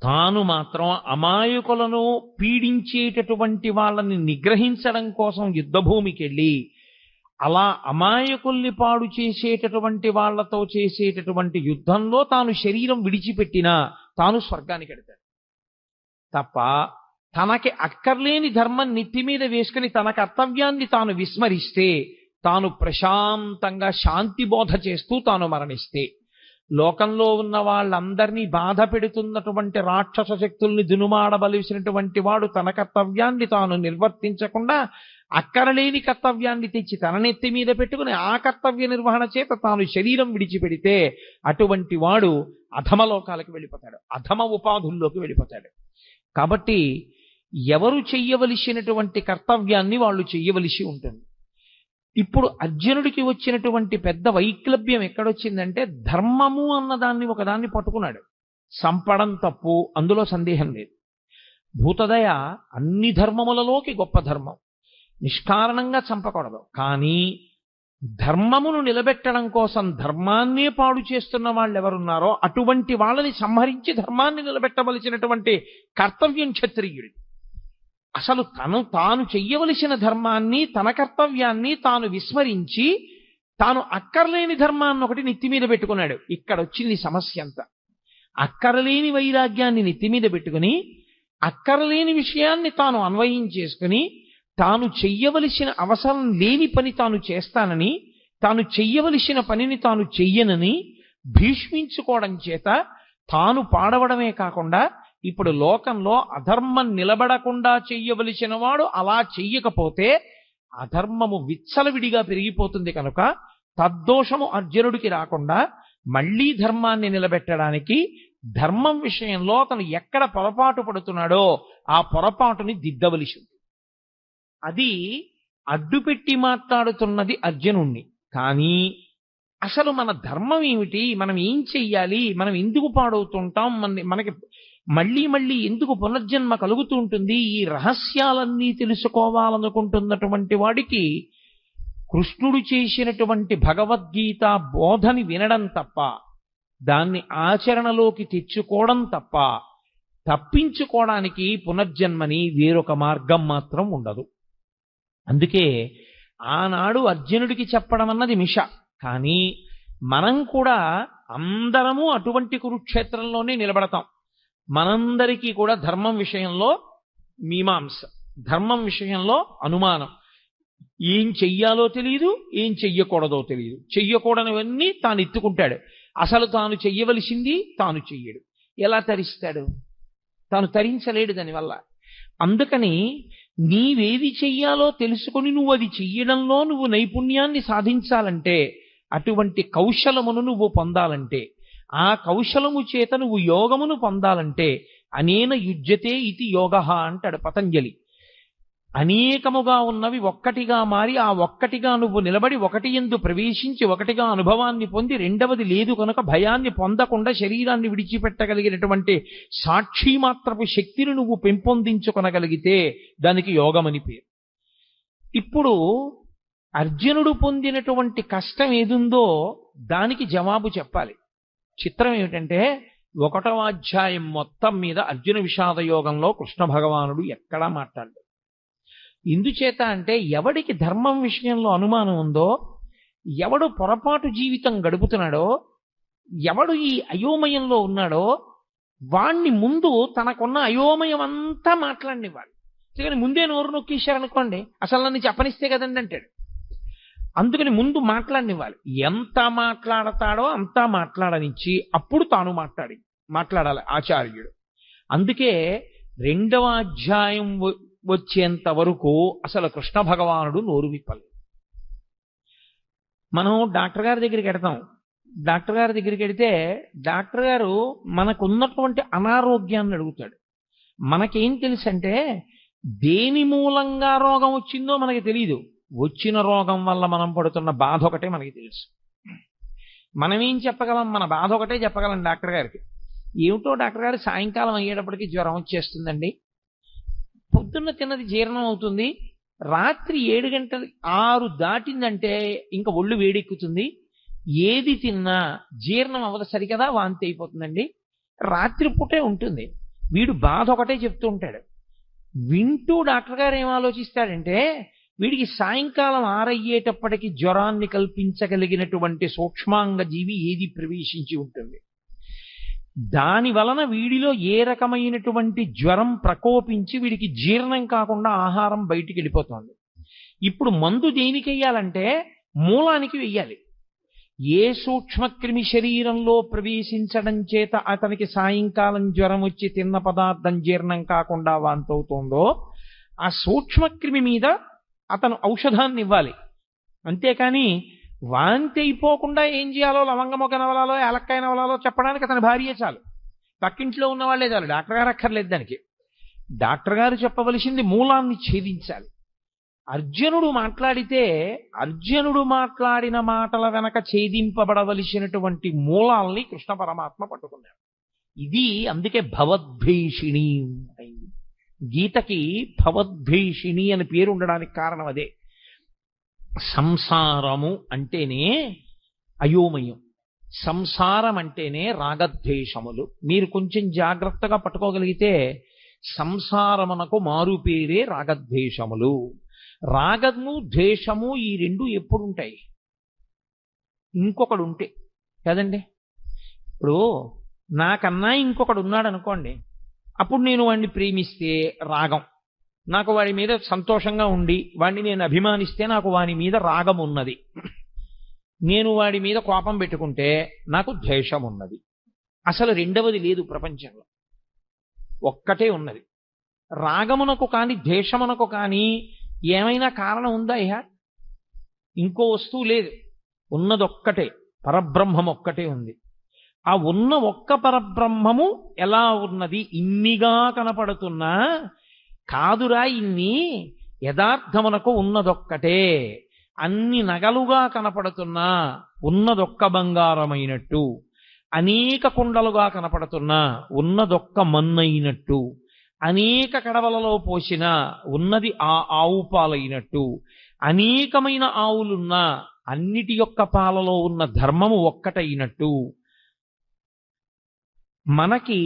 తాను మాత్రం అమాయకులను పీడించేటటువంటి వాళ్ళని నిగ్రహించడం కోసం యుద్ధభూమికి వెళ్ళి అలా అమాయకుల్ని పాడు చేసేటటువంటి వాళ్లతో చేసేటటువంటి యుద్ధంలో తాను శరీరం విడిచిపెట్టినా తాను స్వర్గానికి వెడతాడు తప్ప, తనకి అక్కర్లేని ధర్మం నెత్తి మీద వేసుకుని తన కర్తవ్యాన్ని తాను విస్మరిస్తే, తాను ప్రశాంతంగా శాంతి బోధ చేస్తూ తాను మరణిస్తే, లోకంలో ఉన్న వాళ్ళందరినీ బాధ పెడుతున్నటువంటి రాక్షస శక్తుల్ని దునుమాడవలసినటువంటి వాడు తన కర్తవ్యాన్ని తాను నిర్వర్తించకుండా అక్కరలేని కర్తవ్యాన్ని తెచ్చి తన నెత్తి మీద పెట్టుకుని ఆ కర్తవ్య నిర్వహణ చేత తాను శరీరం విడిచిపెడితే అటువంటి వాడు అధమలోకాలకు వెళ్ళిపోతాడు, అధమ ఉపాధుల్లోకి వెళ్ళిపోతాడు. కాబట్టి ఎవరు చెయ్యవలసినటువంటి కర్తవ్యాన్ని వాళ్ళు చెయ్యవలసి ఉంటుంది. ఇప్పుడు అర్జునుడికి వచ్చినటువంటి పెద్ద వైక్లభ్యం ఎక్కడొచ్చిందంటే, ధర్మము అన్నదాన్ని ఒకదాన్ని పట్టుకున్నాడు. సంపడం తప్పు, అందులో సందేహం లేదు. భూతదయ అన్ని ధర్మములలోకి గొప్ప ధర్మం, నిష్కారణంగా చంపకూడదు. కానీ ధర్మమును నిలబెట్టడం కోసం ధర్మాన్నే పాడు చేస్తున్న వాళ్ళు ఎవరున్నారో అటువంటి వాళ్ళని సంహరించి ధర్మాన్ని నిలబెట్టవలసినటువంటి కర్తవ్యం క్షత్రియుడిది. అసలు తాను చెయ్యవలసిన ధర్మాన్ని, తన కర్తవ్యాన్ని తాను విస్మరించి తాను అక్కర్లేని ధర్మాన్ని ఒకటి నెత్తి మీద పెట్టుకున్నాడు. ఇక్కడ వచ్చింది సమస్య అంతా. అక్కరలేని వైరాగ్యాన్ని నెత్తి మీద పెట్టుకుని అక్కరలేని విషయాన్ని తాను అన్వయం చేసుకుని తాను చెయ్యవలసిన అవసరం లేని పని తాను చేస్తానని, తాను చెయ్యవలసిన పనిని తాను చెయ్యనని భీష్మించుకోవడం చేత తాను పాడవడమే కాకుండా ఇప్పుడు లోకంలో అధర్మం నిలబడకుండా చెయ్యవలసిన వాడు అలా చెయ్యకపోతే అధర్మము విచ్చలవిడిగా పెరిగిపోతుంది. కనుక తద్దోషము అర్జునుడికి రాకుండా మళ్లీ ధర్మాన్ని నిలబెట్టడానికి ధర్మం విషయంలో అతను ఎక్కడ పొరపాటు పడుతున్నాడో ఆ పొరపాటుని దిద్దవలసి ఉంది. అది అడ్డుపెట్టి మాట్లాడుతున్నది అర్జునుణ్ణి. కానీ అసలు మన ధర్మం ఏమిటి, మనం ఏం చెయ్యాలి, మనం ఎందుకు పాడవుతుంటాం, మనకి మళ్ళీ మళ్ళీ ఎందుకు పునర్జన్మ కలుగుతూ ఉంటుంది, ఈ రహస్యాలన్నీ తెలుసుకోవాలనుకుంటున్నటువంటి వాడికి కృష్ణుడు చేసినటువంటి భగవద్గీత బోధని వినడం తప్ప, దాన్ని ఆచరణలోకి తెచ్చుకోవడం తప్ప తప్పించుకోవడానికి పునర్జన్మని వేరొక మార్గం మాత్రం ఉండదు. అందుకే ఆనాడు అర్జునుడికి చెప్పడం అన్నది మిష. కానీ మనం కూడా అందరము అటువంటి కురుక్షేత్రంలోనే నిలబడతాం. మనందరికీ కూడా ధర్మం విషయంలో మీమాంస, ధర్మం విషయంలో అనుమానం. ఏం చెయ్యాలో తెలియదు, ఏం చెయ్యకూడదో తెలియదు. చెయ్యకూడనివన్నీ తాను ఎత్తుకుంటాడు. అసలు తాను చెయ్యవలసింది తాను చెయ్యడు. ఎలా తరిస్తాడు? తాను తరించలేడు దానివల్ల. అందుకని నీవేది చెయ్యాలో తెలుసుకొని నువ్వు అది చెయ్యడంలో నువ్వు నైపుణ్యాన్ని సాధించాలంటే, అటువంటి కౌశలమును నువ్వు పొందాలంటే, ఆ కౌశలము చేత నువ్వు యోగమును పొందాలంటే అనేన యుజ్యతే ఇది యోగ అంటాడు పతంజలి. అనేకముగా ఉన్నవి ఒక్కటిగా మారి ఆ ఒక్కటిగా నువ్వు నిలబడి ఒకటి యందు ప్రవేశించి ఒకటిగా అనుభవాన్ని పొంది రెండవది లేదు కనుక భయాన్ని పొందకుండా శరీరాన్ని విడిచిపెట్టగలిగినటువంటి సాక్షి మాత్రపు శక్తిని నువ్వు పెంపొందించుకొనగలిగితే దానికి యోగమని పేరు. ఇప్పుడు అర్జునుడు పొందినటువంటి కష్టం ఏదుందో దానికి జవాబు చెప్పాలి. చిత్రం ఏమిటంటే 1వ అధ్యాయం మొత్తం మీద అర్జున విషాద యోగంలో కృష్ణ భగవానుడు ఎక్కడా మాట్లాడాడు. ఎందుచేత అంటే ఎవడికి ధర్మం విషయంలో అనుమానం ఉందో, ఎవడు పొరపాటు జీవితం గడుపుతున్నాడో, ఎవడు ఈ అయోమయంలో ఉన్నాడో వాణ్ణి ముందు తనకున్న అయోమయం అంతా మాట్లాడినివ్వాలి. అందుకని ముందే నోరు నొక్కేశారనుకోండి, అసలు నన్ను చెప్పనిస్తే కదండి అంటాడు. అందుకని ముందు మాట్లాడనివ్వాలి. ఎంత మాట్లాడతాడో అంతా మాట్లాడనిచ్చి అప్పుడు తాను మాట్లాడాలి ఆచార్యుడు. అందుకే 2వ అధ్యాయం వచ్చేంత వరకు అసలు కృష్ణ భగవానుడు నోరు విప్పలేదు. మనం డాక్టర్ గారి దగ్గరికి వెడతాం. డాక్టర్ గారి దగ్గరికి వెడితే డాక్టర్ గారు మనకున్నటువంటి అనారోగ్యాన్ని అడుగుతాడు. మనకేం తెలుసు అంటే దేని మూలంగా రోగం వచ్చిందో మనకి తెలియదు. వచ్చిన రోగం వల్ల మనం పడుతున్న బాధ ఒకటే మనకి తెలుసు. మనమేం చెప్పగలం? మన బాధ ఒకటే చెప్పగలం డాక్టర్ గారికి. ఏమిటో డాక్టర్ గారు సాయంకాలం అయ్యేటప్పటికి జ్వరం వచ్చేస్తుందండి, పొద్దున్న తిన్నది జీర్ణం అవుతుంది, రాత్రి 7 గంటలు 6 దాటిందంటే ఇంకా ఒళ్ళు వేడెక్కుతుంది, ఏది తిన్నా జీర్ణం అవ్వదు సరికదా, వాంతి అయిపోతుందండి, రాత్రిపూటే ఉంటుంది. వీడు బాధ ఒకటే చెప్తూ ఉంటాడు. వింటూ డాక్టర్ గారు ఏం ఆలోచిస్తాడంటే వీడికి సాయంకాలం 6 అయ్యేటప్పటికి జ్వరాన్ని కల్పించగలిగినటువంటి సూక్ష్మాంగ జీవి ఏది ప్రవేశించి ఉంటుంది, దాని వలన వీడిలో ఏ రకమైనటువంటి జ్వరం ప్రకోపించి వీడికి జీర్ణం కాకుండా ఆహారం బయటికి వెళ్ళిపోతుంది. ఇప్పుడు మందు దేనికి వెయ్యాలంటే మూలానికి వెయ్యాలి. ఏ సూక్ష్మక్రిమి శరీరంలో ప్రవేశించడం చేత అతనికి సాయంకాలం జ్వరం వచ్చి తిన్న పదార్థం జీర్ణం కాకుండా వాంతవుతోందో ఆ సూక్ష్మక్రిమి మీద అతను ఔషధాన్ని ఇవ్వాలి. అంతేకాని వాంతి అయిపోకుండా ఏం చేయాలో లవంగమొగ్గ నవలాలో ఏలక్కాయ నవలాలో చెప్పడానికి అతని భార్యే చాలు, పక్కింట్లో ఉన్న వాళ్ళే చాలు, డాక్టర్ గారు అక్కర్లేదు దానికి. డాక్టర్ గారు చెప్పవలసింది మూలాన్ని ఛేదించాలి. అర్జునుడు మాట్లాడితే అర్జునుడు మాట్లాడిన మాటల వెనక ఛేదింపబడవలసినటువంటి మూలాల్ని కృష్ణ పరమాత్మ పట్టుకున్నాడు. ఇది అందుకే భవద్భీషిణి అయింది. గీతకి భవద్భీషిణి అని పేరు ఉండడానికి కారణం అదే. సంసారము అంటేనే అయోమయం, సంసారం అంటేనే రాగద్వేషములు. మీరు కొంచెం జాగ్రత్తగా పట్టుకోగలిగితే సంసారమునకు మారు పేరే రాగద్వేషములు. రాగము ద్వేషము ఈ రెండు ఎప్పుడుంటాయి? ఇంకొకడు ఉంటే కదండి. ఇప్పుడు నాకన్నా ఇంకొకడు ఉన్నాడు అనుకోండి, అప్పుడు నేను వాడిని ప్రేమిస్తే రాగం, నాకు వాడి మీద సంతోషంగా ఉండి వాడిని నేను అభిమానిస్తే నాకు వాడి మీద రాగం ఉన్నది. నేను వాడి మీద కోపం పెట్టుకుంటే నాకు ద్వేషం ఉన్నది. అసలు రెండవది లేదు ప్రపంచంలో, ఒక్కటే ఉన్నది. రాగమునకు కానీ ద్వేషమునకు కానీ ఏమైనా కారణం ఉందా? ఇంకో వస్తువు లేదు, ఉన్నదొక్కటే, పరబ్రహ్మం ఒక్కటే ఉంది. ఆ ఉన్న ఒక్క పరబ్రహ్మము ఎలా ఉన్నది? ఇన్నిగా కనపడుతున్నా కాదురా, ఇన్ని యథార్థమునకు ఉన్నదొక్కటే. అన్ని నగలుగా కనపడుతున్నా ఉన్నదొక్క బంగారమైనట్టు, అనేక కుండలుగా కనపడుతున్నా ఉన్నదొక్క మన్నైనట్టు, అనేక కడవలలో పోసిన ఉన్నది ఆ ఆవు పాలైనట్టు, అనేకమైన ఆవులున్నా అన్నిటి యొక్క పాలలో ఉన్న ధర్మము ఒక్కటైనట్టు, మనకి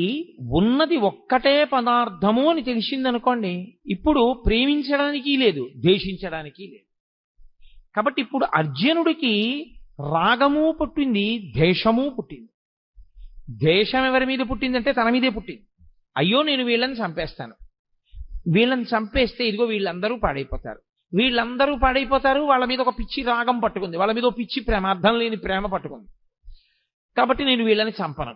ఉన్నది ఒక్కటే పదార్థము అని తెలిసిందనుకోండి, ఇప్పుడు ప్రేమించడానికి లేదు, ద్వేషించడానికి లేదు. కాబట్టి ఇప్పుడు అర్జునుడికి రాగము పుట్టింది, ద్వేషము పుట్టింది. ద్వేషం ఎవరి మీద పుట్టిందంటే తన మీదే పుట్టింది. అయ్యో నేను వీళ్ళని చంపేస్తాను, వీళ్ళని చంపేస్తే ఇదిగో వీళ్ళందరూ పాడైపోతారు, వీళ్ళందరూ పాడైపోతారు, వాళ్ళ మీద ఒక పిచ్చి రాగం పట్టుకుంది, వాళ్ళ మీద ఒక పిచ్చి ప్రేమ, అర్థం లేని ప్రేమ పట్టుకుంది, కాబట్టి నేను వీళ్ళని చంపను.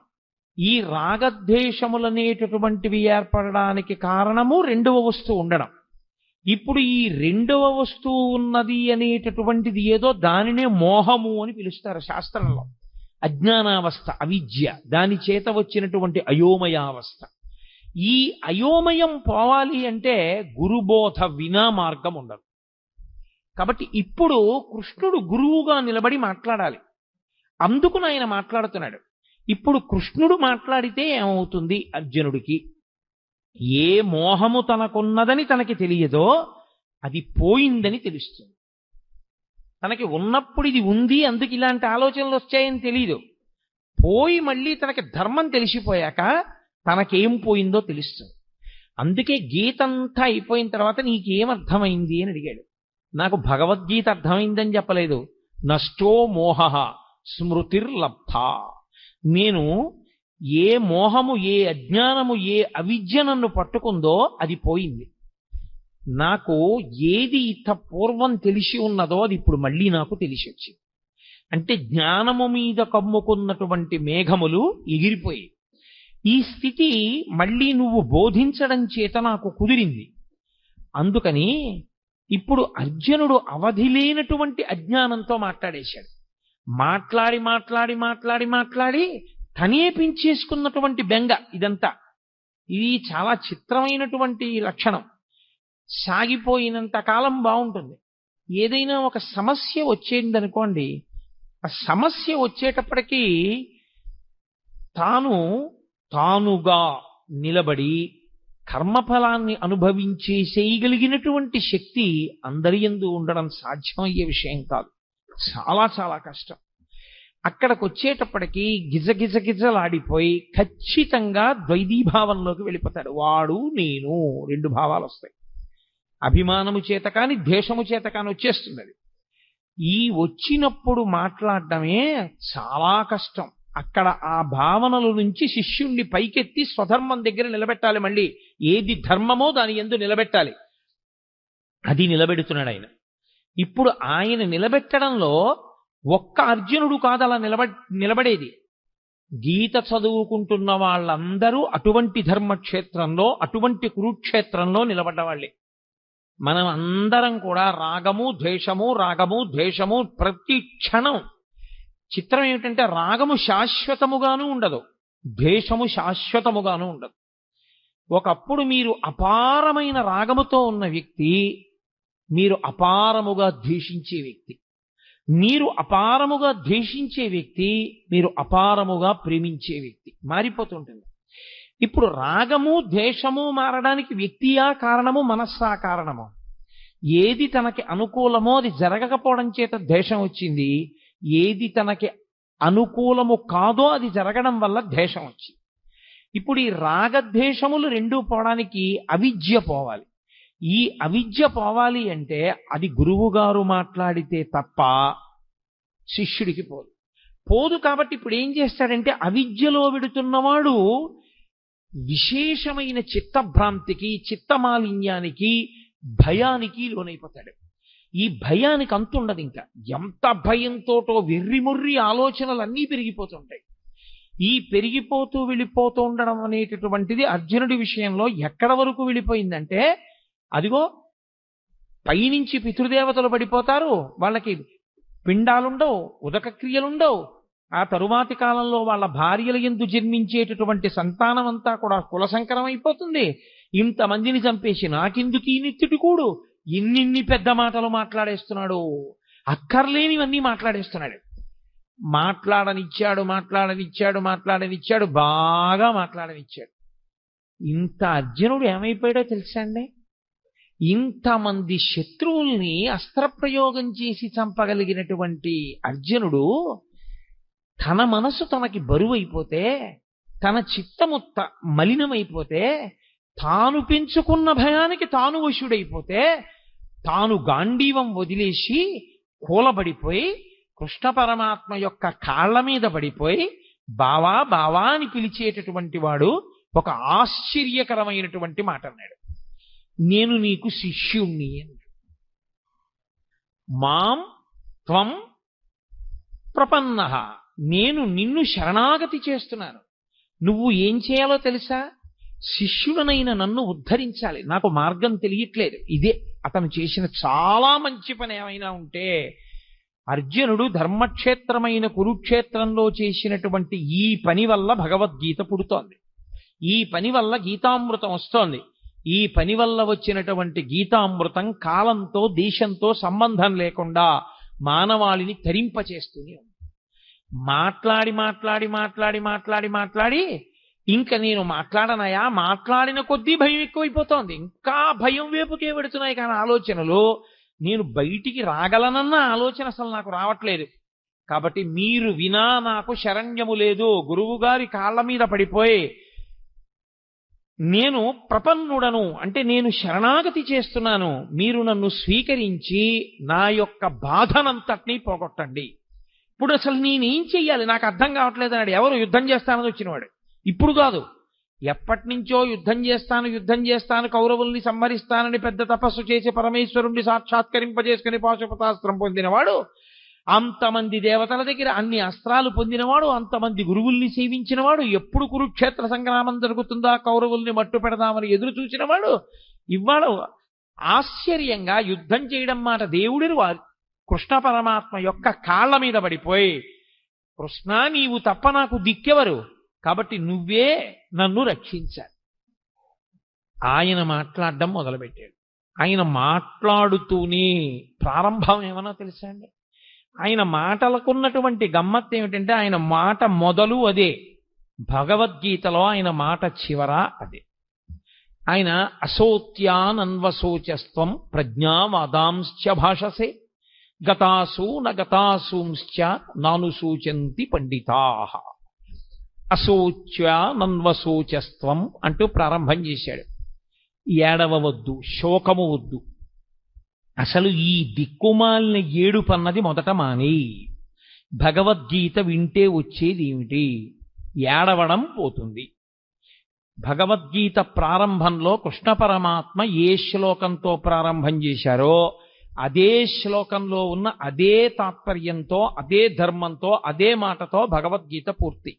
ఈ రాగద్వేషములనేటటువంటివి ఏర్పడడానికి కారణము రెండవ వస్తువు ఉండడం. ఇప్పుడు ఈ రెండవ వస్తువు ఉన్నది అనేటటువంటిది ఏదో, దానినే మోహము అని పిలుస్తారు శాస్త్రంలో. అజ్ఞానావస్థ, అవిద్య, దాని చేత వచ్చినటువంటి అయోమయావస్థ. ఈ అయోమయం పోవాలి అంటే గురుబోధ వినా మార్గం ఉండదు. కాబట్టి ఇప్పుడు కృష్ణుడు గురువుగా నిలబడి మాట్లాడాలి. అందుకు ఆయన మాట్లాడుతున్నాడు. ఇప్పుడు కృష్ణుడు మాట్లాడితే ఏమవుతుంది? అర్జునుడికి ఏ మోహము తనకున్నదని తనకి తెలియదో అది పోయిందని తెలుస్తుంది. తనకి ఉన్నప్పుడు ఇది ఉంది, అందుకు ఇలాంటి ఆలోచనలు వచ్చాయని తెలియదు. పోయి మళ్ళీ తనకి ధర్మం తెలిసిపోయాక తనకేం పోయిందో తెలుస్తుంది. అందుకే గీత అంతా అయిపోయిన తర్వాత నీకేమర్థమైంది అని అడిగాడు. నాకు భగవద్గీత అర్థమైందని చెప్పలేదు. నష్టో మోహ స్మృతిర్లబ్ధ. నేను ఏ మోహము, ఏ అజ్ఞానము, ఏ అవిద్య నన్ను పట్టుకుందో అది పోయింది. నాకు ఏది ఇంత పూర్వం తెలిసి ఉన్నదో అది ఇప్పుడు మళ్ళీ నాకు తెలిసి వచ్చింది. అంటే జ్ఞానము మీద కమ్ముకున్నటువంటి మేఘములు ఎగిరిపోయి ఈ స్థితి మళ్ళీ నువ్వు బోధించడం చేత నాకు కుదిరింది. అందుకని ఇప్పుడు అర్జునుడు అవధి లేనటువంటి అజ్ఞానంతో మాట్లాడేశాడు. మాట్లాడి మాట్లాడి మాట్లాడి మాట్లాడి తనే పెంచేసుకున్నటువంటి బెంగ ఇదంతా. ఇది చాలా చిత్రమైనటువంటి లక్షణం. సాగిపోయినంత కాలం బాగుంటుంది. ఏదైనా ఒక సమస్య వచ్చేందనుకోండి, ఆ సమస్య వచ్చేటప్పటికీ తానుగా నిలబడి కర్మఫలాన్ని అనుభవించేసేయగలిగినటువంటి శక్తి అందరి యందు ఉండడం సాధ్యమయ్యే విషయం కాదు. చాలా చాలా కష్టం. అక్కడికి వచ్చేటప్పటికీ గిజగిజగిజలాడిపోయి ఖచ్చితంగా ద్వైతీభావంలోకి వెళ్ళిపోతాడు. వాడు నేను రెండు భావాలు వస్తాయి. అభిమానము చేత కాని ద్వేషము చేత కాని వచ్చేస్తుంది అది. ఈ వచ్చినప్పుడు మాట్లాడటమే చాలా కష్టం. అక్కడ ఆ భావనల నుంచి శిష్యుణ్ణి పైకెత్తి స్వధర్మం దగ్గర నిలబెట్టాలి. మళ్ళీ ఏది ధర్మమో దాని యందు నిలబెట్టాలి. అది నిలబెడుతున్నాడు ఆయన. ఇప్పుడు ఆయన నిలబెట్టడంలో ఒక్క అర్జునుడు కాదు అలా నిలబడేది. గీత చదువుకుంటున్న వాళ్ళందరూ అటువంటి ధర్మక్షేత్రంలో, అటువంటి కురుక్షేత్రంలో నిలబడ్డవాళ్ళే. మనం అందరం కూడా రాగము ద్వేషము ప్రతి క్షణం. చిత్రం ఏమిటంటే రాగము శాశ్వతముగాను ఉండదు, ద్వేషము శాశ్వతముగాను ఉండదు. ఒకప్పుడు మీరు అపారమైన రాగముతో ఉన్న వ్యక్తి మీరు అపారముగా ద్వేషించే వ్యక్తి, మీరు అపారముగా ద్వేషించే వ్యక్తి మీరు అపారముగా ప్రేమించే వ్యక్తి మారిపోతుంటుంది. ఇప్పుడు రాగము ద్వేషము మారడానికి వ్యక్తియా కారణము, మనస్సా కారణము? ఏది తనకి అనుకూలమో అది జరగకపోవడం చేత ద్వేషం వచ్చింది, ఏది తనకి అనుకూలము కాదో అది జరగడం వల్ల ద్వేషం వచ్చింది. ఇప్పుడు ఈ రాగద్వేషములు రెండూ పోవడానికి అవిద్య పోవాలి. ఈ అవిద్య పోవాలి అంటే అది గురువు గారు మాట్లాడితే తప్ప శిష్యుడికి పోదు. కాబట్టి ఇప్పుడు ఏం చేస్తాడంటే అవిద్యలో విడుతున్నవాడు విశేషమైన చిత్తభ్రాంతికి, చిత్తమాలిన్యానికి, భయానికి లోనైపోతాడు. ఈ భయానికి అంతుండదు. ఇంకా ఎంత భయంతోటో వెర్రిముర్రి ఆలోచనలు అన్నీ పెరిగిపోతుంటాయి. ఈ పెరిగిపోతూ వెళ్ళిపోతూ ఉండడం అనేటటువంటిది అర్జునుడి విషయంలో ఎక్కడ వరకు వెళ్ళిపోయిందంటే, అదిగో పైనుంచి పితృదేవతలు పడిపోతారు, వాళ్ళకి పిండాలుండవు, ఉదక క్రియలుండవు. ఆ తరువాతి కాలంలో వాళ్ళ భార్యల యందు జన్మించేటటువంటి సంతానం అంతా కూడా కులసంకరం అయిపోతుంది. ఇంతమందిని చంపేసి నాకెందుకు ఈ నిత్యుడి కూడు, ఇన్నిన్ని పెద్ద మాటలు మాట్లాడేస్తున్నాడు, అక్కర్లేనివన్నీ మాట్లాడేస్తున్నాడు. మాట్లాడనిచ్చాడు, బాగా మాట్లాడనిచ్చాడు. ఇంత అర్జునుడు ఏమైపోయాడో తెలుసా అండి? ఇంతమంది శత్రువుల్ని అస్త్రప్రయోగం చేసి చంపగలిగినటువంటి అర్జునుడు తన మనసు తనకి బరువైపోతే, తన చిత్తము మలినమైపోతే, తాను పెంచుకున్న భయానికి తాను వశుడైపోతే, తాను గాంధీవం వదిలేసి కూలబడిపోయి కృష్ణ పరమాత్మ యొక్క కాళ్ల మీద పడిపోయి బావా బావా అని పిలిచేటటువంటి వాడు ఒక ఆశ్చర్యకరమైనటువంటి మాట అన్నాడు. నేను నీకు శిష్యుణ్ణి అని. మాం త్వం ప్రపన్నః, నేను నిన్ను శరణాగతి చేస్తున్నాను. నువ్వు ఏం చేయాలో తెలుసా? శిష్యుడనైన నన్ను ఉద్ధరించాలి. నాకు మార్గం తెలియట్లేదు. ఇదే అతను చేసిన చాలా మంచి పని. ఏమైనా ఉంటే అర్జునుడు ధర్మక్షేత్రమైన కురుక్షేత్రంలో చేసినటువంటి ఈ పని వల్ల భగవద్గీత పుడుతోంది. ఈ పని వల్ల గీతామృతం వస్తోంది. ఈ పని వల్ల వచ్చినటువంటి గీతామృతం కాలంతో దేశంతో సంబంధం లేకుండా మానవాళిని తరింపచేస్తూనే ఉంది. మాట్లాడి మాట్లాడి మాట్లాడి మాట్లాడి మాట్లాడి ఇంకా నేను మాట్లాడనయా, మాట్లాడిన కొద్దీ భయం ఎక్కువైపోతోంది. ఇంకా భయం వైపుకే పెడుతున్నాయి కానీ ఆలోచనలు నేను బయటికి రాగలనన్న ఆలోచన అసలు నాకు రావట్లేదు. కాబట్టి మీరు వినా నాకు శరణ్యము లేదు. గురువు గారి కాళ్ళ మీద పడిపోయి నేను ప్రపన్నుడను అంటే నేను శరణాగతి చేస్తున్నాను, మీరు నన్ను స్వీకరించి నా యొక్క బాధనంతటినీ పోగొట్టండి. ఇప్పుడు అసలు నేనేం చెయ్యాలి నాకు అర్థం కావట్లేదు అన్నాడు. ఎవరు? యుద్ధం చేస్తానని వచ్చినవాడు. ఇప్పుడు కాదు, ఎప్పటి నుంచో యుద్ధం చేస్తాను కౌరవుల్ని సంహరిస్తానని పెద్ద తపస్సు చేసి పరమేశ్వరుణ్ణి సాక్షాత్కరింపజేసుకుని పాశుపతాస్త్రం పొందినవాడు, అంతమంది దేవతల దగ్గర అన్ని అస్త్రాలు పొందినవాడు, అంతమంది గురువుల్ని సేవించినవాడు, ఎప్పుడు కురుక్షేత్ర సంగ్రామం జరుగుతుందా కౌరవుల్ని మట్టు పెడదామని ఎదురు చూసినవాడు, ఇవాళ ఆశ్చర్యంగా యుద్ధం చేయడం మాట దేవుడిని కృష్ణ పరమాత్మ యొక్క కాళ్ళ మీద పడిపోయి, కృష్ణ నీవు తప్ప నాకు దిక్కెవరు, కాబట్టి నువ్వే నన్ను రక్షించాలి. ఆయన మాట్లాడడం మొదలుపెట్టాడు. ఆయన మాట్లాడుతూనే ప్రారంభం ఏమన్నా తెలుసా అండి? ఆయన మాటలకున్నటువంటి గమ్మత్తు ఏమిటంటే ఆయన మాట మొదలు అదే, భగవద్గీతలో ఆయన మాట చివర అదే. ఆయన అసోత్యానన్వశోచస్త్వం ప్రజ్ఞావాదాంశ్చ భాషసే గతాసు నగతాసూంశ్చ నానుసూచంతి పండితాః. అశోచ్యానన్వశోచస్త్వం అంటూ ప్రారంభం చేశాడు. ఏడవవద్దు, శోకము వద్దు, అసలు ఈ దిక్కుమాలిన ఏడుపన్నది మొదట మాని. భగవద్గీత వింటే వచ్చేది ఏమిటి? ఏడవడం పోతుంది. భగవద్గీత ప్రారంభంలో కృష్ణ పరమాత్మ ఏ శ్లోకంతో ప్రారంభం చేశారో అదే శ్లోకంలో ఉన్న అదే తాత్పర్యంతో అదే ధర్మంతో అదే మాటతో భగవద్గీత పూర్తి.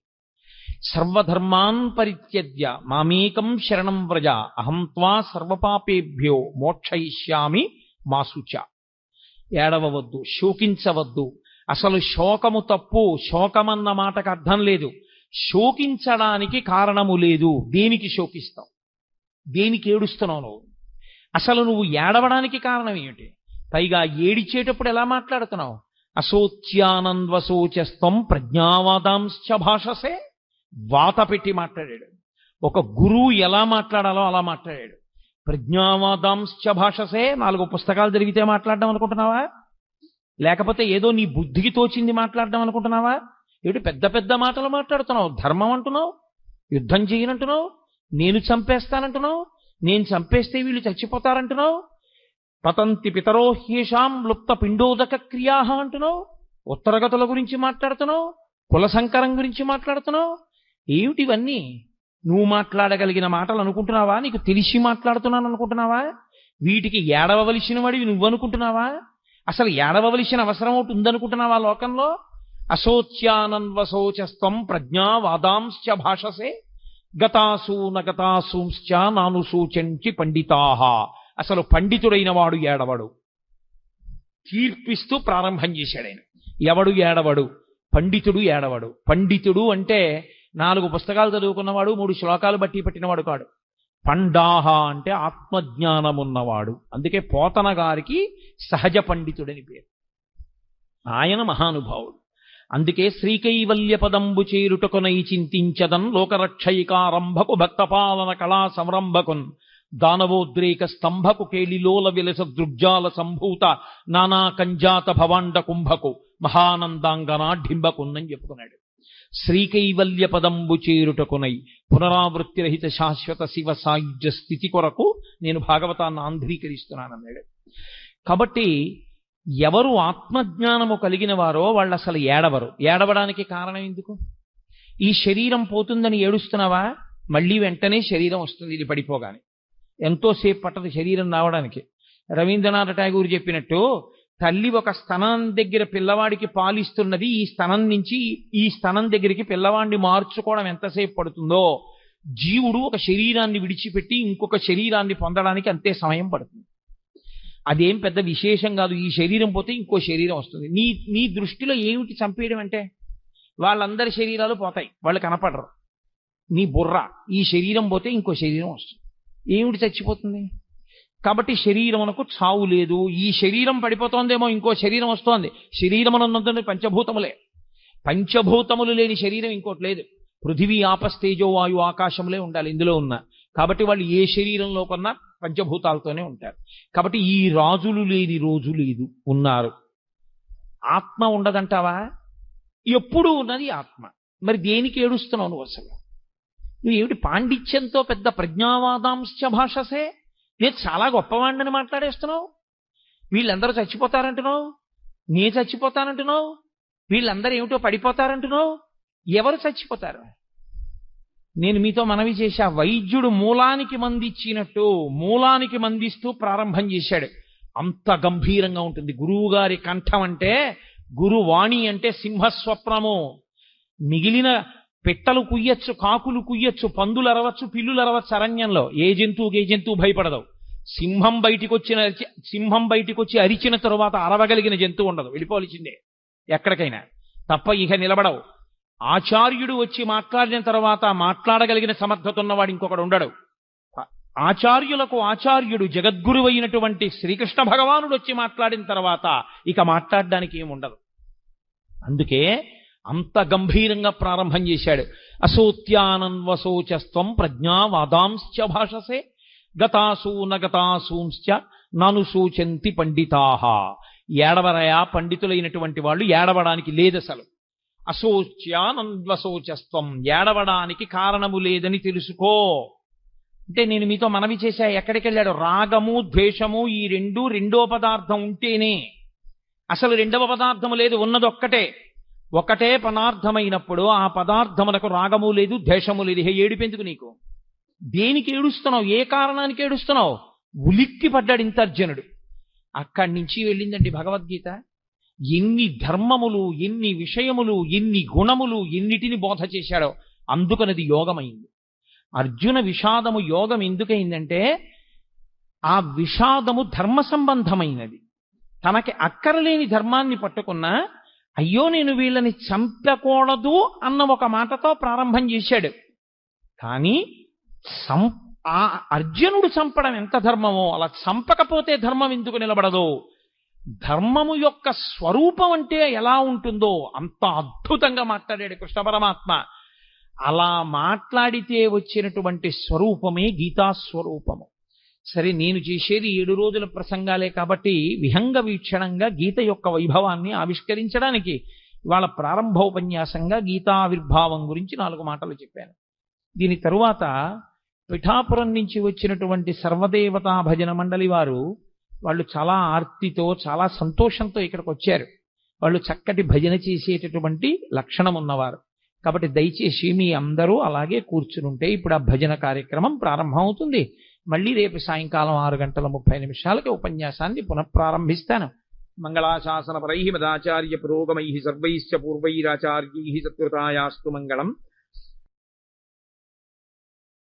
సర్వధర్మాన్ పరిత్యజ్య మామేకం శరణం వ్రజ అహం త్వా సర్వపాపేభ్యో మోక్షయిష్యామి మా శుచ. ఏడవవద్దు, శోకించవద్దు. అసలు శోకము తప్పు. శోకమన్న మాటకు అర్థం లేదు. శోకించడానికి కారణము లేదు. దేనికి శోకిస్తావు? దేనికి ఏడుస్తున్నావు నువ్వు? అసలు నువ్వు ఏడవడానికి కారణం ఏమిటి? పైగా ఏడిచేటప్పుడు ఎలా మాట్లాడుతున్నావు? అశోచ్యానంద్వశోచస్త్వం ప్రజ్ఞావాదాంశ్చ భాషసే. వాత పెట్టి మాట్లాడాడు. ఒక గురువు ఎలా మాట్లాడాలో అలా మాట్లాడాడు. ప్రజ్ఞావాదాంశ్చ భాషసే. 4 పుస్తకాలు జరిగితే మాట్లాడడం అనుకుంటున్నావా? లేకపోతే ఏదో నీ బుద్ధికి తోచింది మాట్లాడడం అనుకుంటున్నావా? ఏమిటి పెద్ద పెద్ద మాటలు మాట్లాడుతున్నావు? ధర్మం అంటున్నావు, యుద్ధం చేయనంటున్నావు, నేను చంపేస్తానంటున్నావు, నేను చంపేస్తే వీళ్ళు చచ్చిపోతారంటున్నావు, పతంతి పితరో హ్యేషాం లుప్త పిండోదక క్రియా అంటున్నావు, ఉత్తరగతుల గురించి మాట్లాడుతున్నావు, కుల సంకరం గురించి మాట్లాడుతున్నావు. ఏమిటివన్నీ? నువ్వు మాట్లాడగలిగిన మాటలు అనుకుంటున్నావా? నీకు తెలిసి మాట్లాడుతున్నాను అనుకుంటున్నావా? వీటికి ఏడవవలసిన వాడివి నువ్వు అనుకుంటున్నావా? అసలు ఏడవవలసిన అవసరం ఒకటి ఉందనుకుంటున్నావా లోకంలో? అశోచ్యానన్వశోచస్త్వం ప్రజ్ఞావాదాంశ్చ భాషసే గతాసు నగతాసూంశ్చ నానుసూచంచి పండితాః. అసలు పండితుడైన వాడు ఏడవడు. తీర్పిస్తూ ప్రారంభం చేశాడు ఆయన. ఎవడు ఏడవడు? పండితుడు ఏడవడు. పండితుడు అంటే 4 పుస్తకాలు చదువుకున్నవాడు, 3 శ్లోకాలు బట్టి పట్టినవాడు కాడు. పండాహ అంటే ఆత్మజ్ఞానం ఉన్నవాడు. అందుకే పోతన గారికి సహజ పండితుడని పేరు. ఆయన మహానుభావుడు. అందుకే శ్రీకైవల్య పదంబు చేరుటకునై చింతించదన్ లోకరక్షయికారంభకు భక్తపాలన కళా సంరంభకున్ దానవోద్రేక స్తంభకు కేళిలోల విలస దృగ్జాల సంభూత నానా కంజాత భవాండ కుంభకు మహానందాంగనాఢింబకున్నని చెప్పుకున్నాడు. శ్రీకైవల్య పదంబు చేరుటకునై పునరావృత్తిరహిత శాశ్వత శివ సాయుధ్య స్థితి కొరకు నేను భాగవతాన్ని ఆంధ్రీకరిస్తున్నానన్నాడు. కాబట్టి ఎవరు ఆత్మజ్ఞానము కలిగిన వారో వాళ్ళు అసలు ఏడవరు. ఏడవడానికి కారణం ఎందుకు? ఈ శరీరం పోతుందని ఏడుస్తున్నావా? మళ్ళీ వెంటనే శరీరం వస్తుంది. ఇది పడిపోగానే ఎంతోసేపు పట్టదు శరీరం రావడానికి. రవీంద్రనాథ్ ఠాగూర్ చెప్పినట్టు తల్లి ఒక స్తనం దగ్గర పిల్లవాడికి పాలిస్తున్నది, ఈ స్తనం నుంచి ఈ స్తనం దగ్గరికి పిల్లవాడిని మార్చుకోవడం ఎంతసేపు పడుతుందో జీవుడు ఒక శరీరాన్ని విడిచిపెట్టి ఇంకొక శరీరాన్ని పొందడానికి అంతే సమయం పడుతుంది. అదేం పెద్ద విశేషం కాదు. ఈ శరీరం పోతే ఇంకో శరీరం వస్తుంది. నీ దృష్టిలో ఏమిటి చంపేయడం అంటే? వాళ్ళందరి శరీరాలు పోతాయి, వాళ్ళు కనపడరు. నీ బుర్ర, ఈ శరీరం పోతే ఇంకో శరీరం వస్తుంది. ఏమిటి చచ్చిపోతుంది? కాబట్టి శరీరమునకు చావు లేదు. ఈ శరీరం పడిపోతోందేమో, ఇంకో శరీరం వస్తోంది. శరీరమునందు పంచభూతములే. పంచభూతములు లేని శరీరం ఇంకోటి లేదు. పృథివీ ఆపస్తేజో వాయు ఆకాశములే ఉండాలి ఇందులో ఉన్న. కాబట్టి వాళ్ళు ఏ శరీరంలో కొన్నా పంచభూతాలతోనే ఉంటారు. కాబట్టి ఈ రాజులు లేని రోజు లేదు, ఉన్నారు. ఆత్మ ఉండదంటావా? ఎప్పుడూ ఉన్నది ఆత్మ. మరి దేనికి ఏడుస్తున్నావు నువ్వు అసలు? నువ్వు ఏమిటి పాండిత్యంతో పెద్ద ప్రజ్ఞావాదాంశ భాషసే? నేను చాలా గొప్పవాడిని మాట్లాడేస్తున్నావు. వీళ్ళందరూ చచ్చిపోతారంటున్నావు, నే చచ్చిపోతానంటున్నావు, వీళ్ళందరూ ఏమిటో పడిపోతారంటున్నావు. ఎవరు చచ్చిపోతారు? నేను మీతో మనవి చేశా, వైద్యుడు మూలానికి మందిచ్చినట్టు మూలానికి మందిస్తూ ప్రారంభం చేశాడు. అంత గంభీరంగా ఉంటుంది గురువు గారి కంఠం. అంటే గురువాణి అంటే సింహస్వప్నము. మిగిలిన పెట్టలు కుయ్యచ్చు, కాకులు కుయ్యచ్చు, పందులు అరవచ్చు, పిల్లులు అరవచ్చు. అరణ్యంలో ఏ జంతువు భయపడదు. సింహం బయటికి వచ్చి అరిచిన తరువాత అరవగలిగిన జంతువు ఉండదు, వెళ్ళిపోవలసిందే ఎక్కడికైనా, తప్ప ఇక నిలబడవు. ఆచార్యుడు వచ్చి మాట్లాడిన తర్వాత మాట్లాడగలిగిన సమర్థత ఉన్నవాడు ఇంకొకడు ఉండడు. ఆచార్యులకు ఆచార్యుడు జగద్గురువు అయినటువంటి శ్రీకృష్ణ భగవానుడు వచ్చి మాట్లాడిన తర్వాత ఇక మాట్లాడడానికి ఏముండదు. అందుకే అంత గంభీరంగా ప్రారంభం చేశాడు. అసోత్యానన్వశోచస్త్వం ప్రజ్ఞావాదాంశ్చ భాషసే గతాసూ నగతాసూంశ్చ నను శోచంతి పండితాహ. ఏడవరయా పండితులైనటువంటి వాళ్ళు, ఏడవడానికి లేదసలు. అశోచ్యానన్వశోచస్త్వం, ఏడవడానికి కారణము లేదని తెలుసుకో. అంటే నేను మీతో మనవి చేశా, ఎక్కడికి వెళ్ళాడు? రాగము ద్వేషము ఈ రెండో పదార్థం ఉంటేనే. అసలు రెండవ పదార్థము లేదు, ఉన్నది ఒకటే పదార్థమైనప్పుడు ఆ పదార్థములకు రాగము లేదు, ద్వేషము లేదు. ఏడిపెందుకు నీకు? దేనికి ఏడుస్తున్నావు? ఏ కారణానికి ఏడుస్తున్నావు? ఉలిక్కి పడ్డాడు ఇంతర్జనుడు. అక్కడి నుంచి వెళ్ళిందండి భగవద్గీత. ఎన్ని ధర్మములు, ఎన్ని విషయములు, ఎన్ని గుణములు, ఎన్నిటిని బోధ చేశాడో. అందుకనది యోగమైంది. అర్జున విషాదము యోగం ఎందుకైందంటే ఆ విషాదము ధర్మ సంబంధమైనది. తనకి అక్కరలేని ధర్మాన్ని పట్టుకున్నా, అయ్యో నేను వీళ్ళని చంపకూడదు అన్న ఒక మాటతో ప్రారంభం చేశాడు. కానీ ఆ అర్జునుడు చంపడం ఎంత ధర్మమో, అలా చంపకపోతే ధర్మం ఎందుకు నిలబడదో, ధర్మము యొక్క స్వరూపం అంటే ఎలా ఉంటుందో అంత అద్భుతంగా మాట్లాడాడు కృష్ణ పరమాత్మ. అలా మాట్లాడితే వచ్చినటువంటి స్వరూపమే గీతాస్వరూపము. సరే, నేను చేసేది 7 రోజుల ప్రసంగాలే కాబట్టి విహంగ వీక్షణంగా గీత యొక్క వైభవాన్ని ఆవిష్కరించడానికి ఇవాళ ప్రారంభోపన్యాసంగా గీతావిర్భావం గురించి 4 మాటలు చెప్పాను. దీని తరువాత పిఠాపురం నుంచి వచ్చినటువంటి సర్వదేవతా భజన మండలి వాళ్ళు చాలా ఆర్తితో, చాలా సంతోషంతో ఇక్కడికి వచ్చారు. వాళ్ళు చక్కటి భజన చేసేటటువంటి లక్షణం ఉన్నవారు. కాబట్టి దయచేసి మీ అందరూ అలాగే కూర్చునుంటే ఇప్పుడు ఆ భజన కార్యక్రమం ప్రారంభం అవుతుంది. మళ్ళీ రేపు సాయంకాలం 6:30 ఉపన్యాసాన్ని పునఃప్రారంభిస్తాను. మంగళాశాసనపరైః మదాచార్య పురోగమైః సర్వైశ్చ పూర్వైరాచార్యైః సత్కృతాయాస్తు మంగళం.